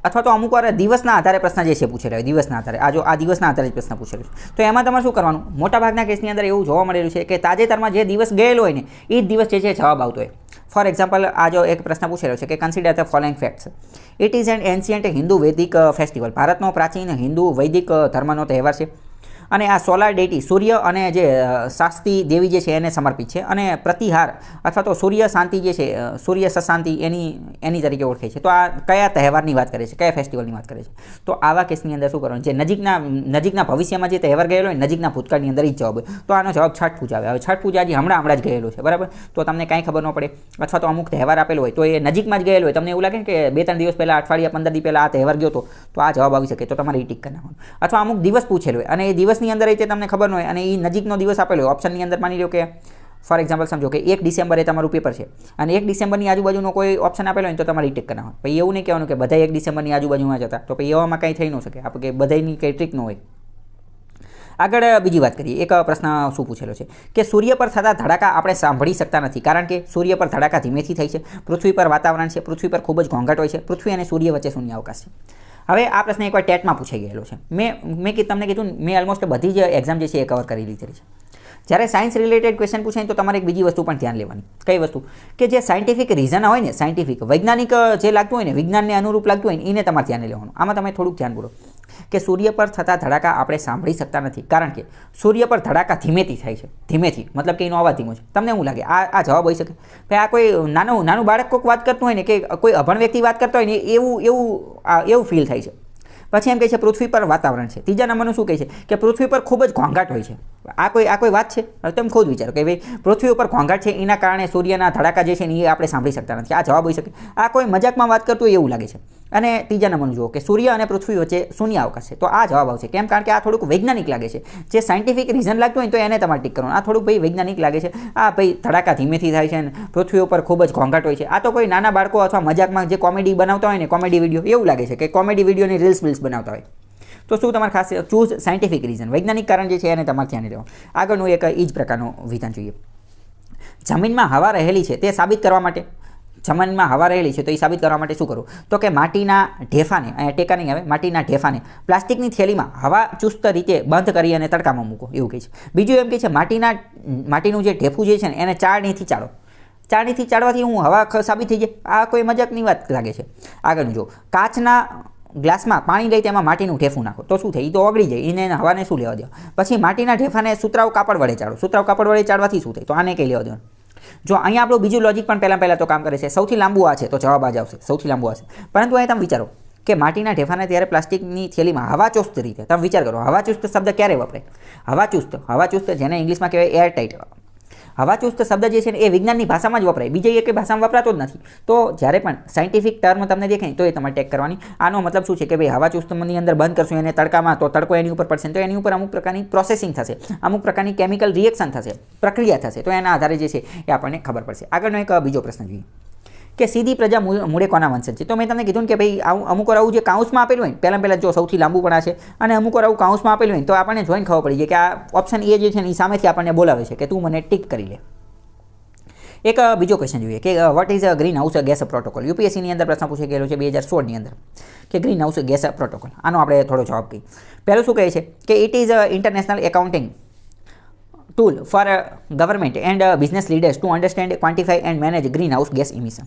અથવા તો અમુક વાર દિવસના આધારે પ્રશ્ન જે છે પૂછી રહ્યો, દિવસના આધારે. આ દિવસના આધારે જ પ્રશ્ન પૂછેલો છે. તો એમાં તમારે શું કરવાનું? મોટાભાગના કેસની અંદર એવું જોવા મળેલું છે કે તાજેતરમાં જે દિવસ ગયેલો હોય ને એ જ દિવસ જે છે જવાબ આવતો હોય. ફોર એક્ઝામ્પલ, આ જો એક પ્રશ્ન પૂછેલો છે કે consider the following facts. It is N ancient Hindu વૈદિક ફેસ્ટિવલ. ભારતનો પ્રાચીન હિન્દુ વૈદિક ધર્મનો તહેવાર છે અને આ સોલાર ડેટી સૂર્ય અને જે શાસ્તી દેવી જે છે એને સમર્પિત છે અને પ્રતિહાર અથવા તો સૂર્ય શાંતિ જે છે, સૂર્ય સશાંતિ એની તરીકે ઓળખાય છે. તો આ કયા તહેવારની વાત કરે છે, કયા ફેસ્ટિવલની વાત કરે છે? તો આવા કેસની અંદર શું કરવાનું? જે નજીકના ભવિષ્યમાં જે તહેવાર ગયેલો હોય, નજીકના ભૂતકાળની અંદર જ જવાબ હોય. તો આનો જવાબ છઠ પૂજા આવે. હવે છઠ પૂજા હજી હમણાં જ ગયેલો છે, બરાબર? તો તમને કાંઈ ખબર ન પડે, અથવા તો અમુક તહેવાર આપેલો હોય તો એ નજીકમાં જ ગયેલો હોય, તમને એવું લાગે કે 2-3 દિવસ પહેલાં, અઠવાડિયા 15 દિવસ પહેલાં આ તહેવાર ગયો તો આ જવાબ આવી શકે. તો તમારે એ ટીક કરી નાખવાનું. અથવા અમુક દિવસ પૂછેલો હોય અને એ દિવસની અંદર એ તમને ખબર ન હોય અને એ નજીકનો દિવસ આપેલો હોય. ઓપ્શનની અંદર માની લો કે ફોર એક્ઝામ્પલ સમજો કે 1 ડિસેમ્બરે તમારું પેપર છે અને 1 ડિસેમ્બરની આજુબાજુનો કોઈ ઓપ્શન આપેલો હોય તો તમારે ટીક કરી નાખવાનું. પછી એવું નહીં કહેવાનું કે બધા 1 ડિસેમ્બરની આજુબાજુમાં જતા, તો પછી એવામાં કંઈ થઈ ન શકે. આપણે કે બધાની કંઈ ટ્રીક ન હોય. આગળ બીજી વાત કરીએ. એક પ્રશ્ન શું પૂછેલો છે કે સૂર્ય પર થતા ધડાકા આપણે સાંભળી શકતા નથી, કારણ કે સૂર્ય પર ધડાકા ધીમેથી થાય છે. પૃથ્વી પર વાતાવરણ છે, પૃથ્વી પર ખૂબ જ ઘોંઘાટ હોય છે, પૃથ્વી અને સૂર્ય વચ્ચે શૂન્ય અવકાશ છે. હવે આ પ્રશ્ન એકવાર ટેટમાં પૂછાઈ ગયેલો છે. મેં તમને કીધું, મેં ઓલમોસ્ટ બધી જ એક્ઝામ જે છે એ કવર કરી લીધેલી છે. જ્યારે સાયન્સ રિલેટેડ ક્વેશ્ચન પૂછાય તો તમારે એક બીજી વસ્તુ પણ ધ્યાન લેવાની. કઈ વસ્તુ? કે જે સાયન્ટિફિક રીઝન હોય ને, સાયન્ટિફિક વૈજ્ઞાનિક જે લાગતું હોય ને, વિજ્ઞાનને અનુરૂપ લાગતું હોય ને, એને તમારે ધ્યાન લેવાનું. આમાં તમે થોડુંક ધ્યાન પૂરો કે સૂર્ય પર થતા ધડાકા આપણે સાંભળી શકતા નથી, કારણ કે સૂર્ય પર ધડાકા ધીમેથી થાય છે. ધીમેથી મતલબ કે એનો અવાજ ધીમો છે. તમને શું લાગે આ જવાબ હોઈ શકે? ભાઈ આ કોઈ નાનું બાળક કોઈક વાત કરતું હોય ને, કે કોઈ અભણ વ્યક્તિ વાત કરતો હોય ને, એવું ફીલ થાય છે. પછી એમ કહે છે પૃથ્વી પર વાતાવરણ છે. ત્રીજા નંબરનું શું કહે છે કે પૃથ્વી પર ખૂબ જ ઘોંઘાટ હોય છે. આ કોઈ વાત છે? તમે ખુદ વિચારો કે ભાઈ પૃથ્વી ઉપર ઘોંઘાટ છે, એના કારણે સૂર્યના ધડાકા જે છે એ આપણે સાંભળી શકતા નથી. આ જવાબ હોઈ શકે. આ કોઈ મજાકમાં વાત કરતું હોય એવું લાગે છે. અને ત્રીજા નંબરનું જુઓ કે સૂર્ય અને પૃથ્વી વચ્ચે શૂન્ય અવકાશ છે. તો આ જવાબ આવશે. કેમ? કારણ કે આ થોડુંક વૈજ્ઞાનિક લાગે છે. જે સાયન્ટિફિક રીઝન લાગતું હોય તો એને તમારે ટીક કરવાનું. આ થોડુંક ભાઈ વૈજ્ઞાનિક લાગે છે. આ ભાઈ ધડાકા ધીમેથી થાય છે અને પૃથ્વી ઉપર ખૂબ જ ઘોંઘાટ હોય છે. આ તો કોઈ નાના બાળકો અથવા મજાકમાં જે કોમેડી બનાવતા હોય ને, કોમેડી વિડીયો, એવું લાગે છે કે કોમેડી વિડીયોની રીલ્સ બનાવતા હોય. તો શું તમારે ખાસ ચૂઝ સાયન્ટિફિક રીઝન, વૈજ્ઞાનિક કારણ જે છે એને તમારે ધ્યાન લેવાનું. આગળનું એક એ જ પ્રકારનું વિધાન જોઈએ. જમીનમાં હવા રહેલી છે તે સાબિત કરવા માટે, જમીનમાં હવા રહેલી છે તો એ સાબિત કરવા માટે શું કરવું? તો કે માટીના ઢેફાને, અહીંયા ટેકા નહીં આવે, માટીના ઢેફાને પ્લાસ્ટિકની થેલીમાં હવા ચુસ્ત રીતે બંધ કરી અને તડકામાં મૂકો, એવું કહે છે. બીજું એમ કહે છે માટીનું જે ઢેફું જે છે ને એને ચાળણીથી ચાળો. ચાળણીથી ચાળવાથી હવા સાબિત થઈ જાય. આ કોઈ મજાકની વાત લાગે છે. આગળનું જો, કાચના ગ્લાસમાં પાણી લઈ તેમાં માટીનું ઢેફું નાખો તો શું થાય? એ તો ઓગળી જાય, એને હવાને શું લેવા દો? પછી માટીના ઢેફાને સુતરાઉ કાપડ વડે ચાળો. સુતરાઉ કાપડ વડે ચાળવાથી શું થાય? તો આને કંઈ લેવા દો. જો અહીંયા આપણું બીજું લોજિક પણ પહેલાં તો કામ કરે છે. સૌથી લાંબુ આ છે તો જવાબ આ જ આવશે, સૌથી લાંબુ આવશે. પરંતુ અહીંયા તમે વિચારો કે માટીના ઢેફાને ત્યારે પ્લાસ્ટિકની થેલીમાં હવાચુસ્ત રીતે, તમે વિચાર કરો હવાચુસ્ત શબ્દ ક્યારે વપરાય? હવાચુસ્ત જેને ઇંગ્લિશમાં કહેવાય એર ટાઈટ. હવાચુસ્ત શબ્દ જે છે ને એ વિજ્ઞાનની ભાષામાં જ વપરાય, બીજી એક ભાષામાં વપરાતો જ નથી. તો જ્યારે પણ સાયન્ટિફિક ટર્મ તમને દેખાય તો એ તમારે ટેક કરવાની. આનો મતલબ શું છે કે ભાઈ હવાચુસ્તની અંદર બંધ કરશું એને તડકામાં તો તડકો એની ઉપર પડશે, તો એની ઉપર અમુક પ્રકારની પ્રોસેસિંગ થશે, અમુક પ્રકારની કેમિકલ રિએક્શન થશે, પ્રક્રિયા થશે. તો એના આધારે જે છે એ આપણને ખબર પડશે. આગળનો એક બીજો પ્રશ્ન જોઈએ કે સીધી પ્રજા મૂળે કોના વંશજ છે? તો મેં તમને કીધું ને કે ભાઈ અમુક વાર આવું જે કાઉન્સમાં આપેલું હોય પહેલાં જો સૌથી લાંબુ પણ આ છે અને અમુક વાર આવું કાઉન્સમાં આપેલું હોય તો આપણને જોઈને ખબર પડી જાય કે આ ઓપ્શન એ જે છે ને એ સામેથી આપણને બોલાવે છે કે તું મને ટીક કરી લે. એક બીજો ક્વેશ્ચન જોઈએ કે what is a green house gas protocol? યુપીએસસીની અંદર પ્રશ્ન પૂછાઈ ગયેલો છે 2016ની અંદર કે ગ્રીન હાઉસ ગેસ પ્રોટોકોલ. આનો આપણે થોડો જવાબ કહીએ. પહેલું શું કહે છે કે it is a international accounting tool for government and business leaders to understand, quantify and manage greenhouse gas emission.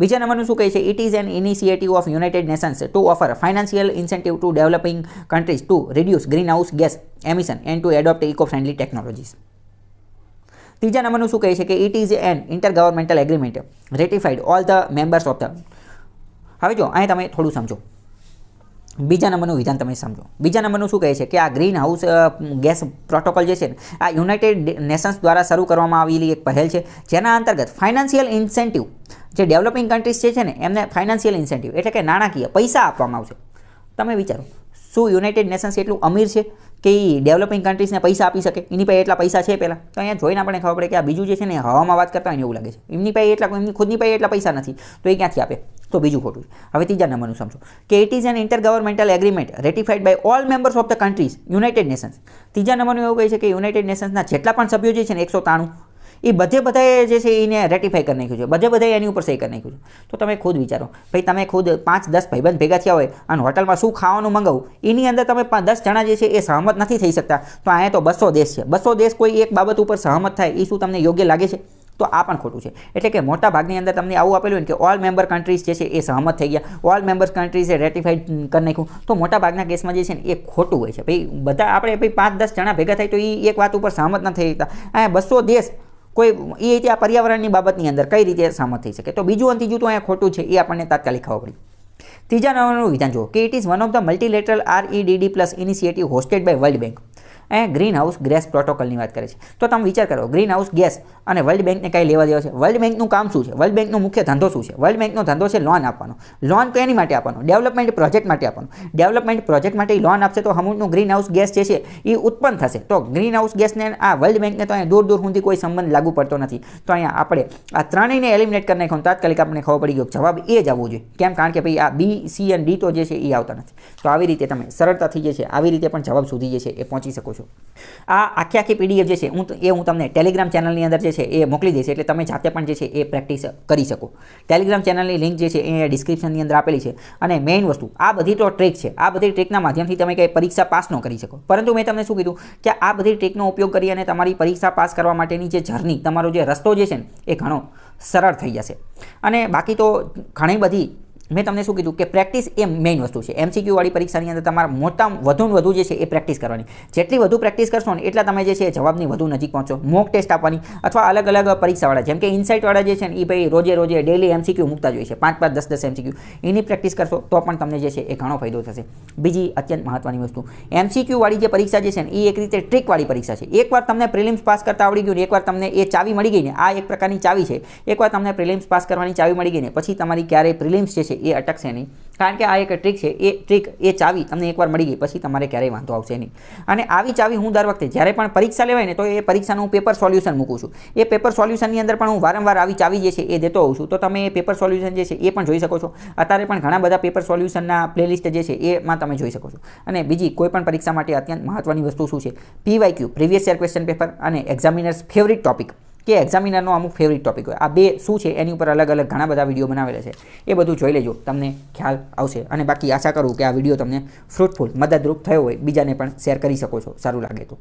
બીજા નંબરનું શું કહે છે? It is an initiative of United Nations to offer financial incentive to developing countries to reduce greenhouse gas emission and to adopt eco friendly technologies. ત્રીજા નંબરનું શું કહે છે કે it is an intergovernmental agreement ratified all the members of the. હવે જો અહીં તમે થોડું સમજો, બીજા નંબરનું વિધાન તમે સમજો. બીજા નંબરનું શું કહે છે કે આ ગ્રીન હાઉસ ગેસ પ્રોટોકોલ જે છે ને આ યુનાઇટેડ નેશન્સ દ્વારા શરૂ કરવામાં આવેલી એક પહેલ છે જેના અંતર્ગત ફાઇનાન્શિયલ ઇન્સેન્ટિવ જે ડેવલપિંગ કન્ટ્રીઝ જે છે ને એમને ફાઇનાન્શિયલ ઇન્સેન્ટિવ એટલે કે નાણાકીય પૈસા આપવામાં આવશે. તમે વિચારો શું યુનાઇટેડ નેશન્સ એટલું અમીર છે કે એ ડેવલપિંગ કન્ટ્રીઝને પૈસા આપી શકે? એની પાસે એટલા પૈસા છે પહેલાં? તો અહીંયા જોઈને આપણને ખબર પડે કે આ બીજું જે છે ને હવામાં વાત કરતા હોય એવું લાગે છે. એમની ખુદની પાસે એટલા પૈસા નથી તો એ ક્યાંથી આપે? તો બીજું ખોટું છે. હવે ત્રીજા નંબરનું સમજો કે it is an intergovernmental agreement ratified by all members of the countries United Nations. ત્રીજા નંબરનું એવું કહે છે કે યુનાઇટેડ નેશન્સના જેટલા પણ સભ્યો જે છે ને 193 એ બધાએ જે છે એને રેટિફાઈ કરી નાખ્યું છે, બધાએ એની ઉપર સહી કરી નાખ્યું છે. તો તમે ખુદ વિચારો ભાઈ, તમે ખુદ 5-10 ભાઈબંધ ભેગા થયા હોય અને હોટલમાં શું ખાવાનું મંગાવું એની અંદર તમે 10 જણા જે છે એ સહમત નથી થઈ શકતા. તો અહીંયા તો 200 દેશ છે, 200 દેશ કોઈ એક બાબત ઉપર સહમત થાય એ શું તમને યોગ્ય લાગે છે? તો આ પણ ખોટું છે. એટલે કે મોટા ભાગની અંદર તમને આવું આપેલું હોય કે ઓલ મેમ્બર કન્ટ્રીઝ જે છે એ સહમત થઈ ગયા, ઓલ મેમ્બર કન્ટ્રીઝે રેટિફાઈડ કરી નાખ્યું. તો મોટા ભાગના કેસમાં જે છે ને એ ખોટું હોય છે. ભાઈ બધા આપણે ભાઈ 5-10 જણા ભેગા થાય તો એ એક વાત ઉપર સહમત ન થઈ શકતા. અહીંયા 200 દેશ કોઈ એ આ પર્યાવરણની બાબતની અંદર કઈ રીતે સહમત થઈ શકે? તો બીજું અને ત્રીજું તો અહીંયા ખોટું છે, એ આપણને તાત્કાલિક ખબર પડી. ત્રીજા નંબરનું વિધાન જુઓ કે it is one of the multilateral REDD+ initiative hosted by World Bank. અહીંયા ગ્રીન હાઉસ ગેસ પ્રોટોકોલની વાત કરે છે. તો તમે વિચાર કરો, ગ્રીન હાઉસ ગેસ અને વર્લ્ડ બેંકને કાંઈ લેવા દેવા છે? વર્લ્ડ બેંકનું કામ શું છે? વર્લ્ડ બેંકનો મુખ્ય ધંધો શું છે? વર્લ્ડ બેંકનો ધંધો છે લોન આપવાનો. લોન તો એની માટે આપવાનો, ડેવલપમેન્ટ પ્રોજેક્ટ માટે આપવાનો. ડેવલપમેન્ટ પ્રોજેક્ટ માટે લોન આપશે તો અમુકનું ગ્રીન હાઉસ ગેસ જે છે એ ઉત્પન્ન થશે. તો ગ્રીન હાઉસ ગેસને આ વર્લ્ડ બેંકને તો અહીંયા દૂર સુધી કોઈ સંબંધ લાગુ પડતો નથી. તો અહીંયા આપણે આ ત્રણેયને એલિમિનેટ કરી નાખ્યું, તાત્કાલિક આપણને ખબર પડી ગયો જવાબ એ જ આવવો જોઈએ. કેમ? કારણ કે ભાઈ આ B, C અને D તો જે છે એ આવતા નથી. તો આવી રીતે તમે સરળતાથી જે છે આવી રીતે પણ જવાબ સુધી જે છે એ પહોંચી શકો છો. આ આખી PDF જે છે હું તમને ટેલિગ્રામ ચેનલની અંદર જે છે એ મોકલી દઈશ, એટલે તમે જાતે પણ જે છે એ પ્રેક્ટિસ કરી શકો. ટેલિગ્રામ ચેનલની લિંક જે છે એ ડિસ્ક્રિપ્શનની અંદર આપેલી છે. અને મેઇન વસ્તુ આ બધી તો ટ્રીક છે, આ બધી ટ્રીકના માધ્યમથી તમે કંઈ પરીક્ષા પાસ ન કરી શકો. પરંતુ મેં તમને શું કીધું કે આ બધી ટ્રીકનો ઉપયોગ કરી અને તમારી પરીક્ષા પાસ કરવા માટેની જે જર્ની, તમારો જે રસ્તો જે છે ને એ ઘણો સરળ થઈ જશે. અને બાકી તો ઘણી બધી મેં તમને શું કીધું કે પ્રેક્ટિસ એ મેઇન વસ્તુ છે. MCQ વાળી પરીક્ષાની અંદર તમારે વધુ જે છે એ પ્રેક્ટિસ કરવાની. જેટલી વધુ પ્રેક્ટિસ કરશો ને એટલા તમે જે છે જવાબની વધુ નજીક પહોંચો. મોક ટેસ્ટ આપવાની અથવા અલગ અલગ પરીક્ષાવાળા જેમ કે ઇનસાઇટવાળા જે છે ને એ ભાઈ રોજે ડેલી MCQ મૂકતા જોઈએ છે, 5-5, 10-10 MCQ. એની પ્રેક્ટિસ કરશો તો પણ તમને જે છે એ ઘણો ફાયદો થશે. બીજી અત્યંત મહત્વની વસ્તુ, MCQ વાળી જે પરીક્ષા જે છે ને એ એક રીતે ટ્રીકવાળી પરીક્ષા છે. એકવાર તમને પ્રિલિમ્સ પાસ કરતા આવડી ગયું ને, એકવાર તમને એ ચાવી મળી ગઈ ને, આ એક પ્રકારની ચાવી છે. એકવાર તમને પ્રિલિમ્સ પાસ કરવાની ચાવી મળી ગઈ ને પછી તમારી ક્યારેય પ્રિલિમ્સ જે છે એ અટકશે નહીં. કારણ કે આ એક ટ્રીક છે, એ ચાવી તમને એકવાર મળી ગઈ પછી તમારે ક્યારેય વાંધો આવશે નહીં. અને આવી ચાવી હું દર વખતે જ્યારે પણ પરીક્ષા લેવાય ને તો એ પરીક્ષાનું પેપર સોલ્યુશન મૂકું છું. એ પેપર સોલ્યુશનની અંદર પણ હું વારંવાર આવી ચાવી જે છે એ દેતો હોઉં છું. તો તમે એ પેપર સોલ્યુશન જે છે એ પણ જોઈ શકો છો. અત્યારે પણ ઘણા બધા પેપર સોલ્યુશનના પ્લેલિસ્ટ જે છે એમાં તમે જોઈ શકો છો. અને બીજી કોઈ પણ પરીક્ષા માટે અત્યંત મહત્વની વસ્તુ શું છે? PYQ previous year question paper અને એક્ઝામિનર્સ ફેવરિટ ટોપિક કે એક્ઝામિનરનો અમુક ફેવરિટ ટોપિક હોય. આ બે શું છે એની ઉપર અલગ અલગ ઘણા બધા વિડીયો બનાવેલા છે. એ બધું જોઈ લેજો, તમને ખ્યાલ આવશે. અને બાકી આશા કરું કે આ વિડીયો તમને ફ્રૂટફુલ મદદરૂપ થયો હોય, બીજાને પણ શેર કરી શકો છો સારું લાગે તો.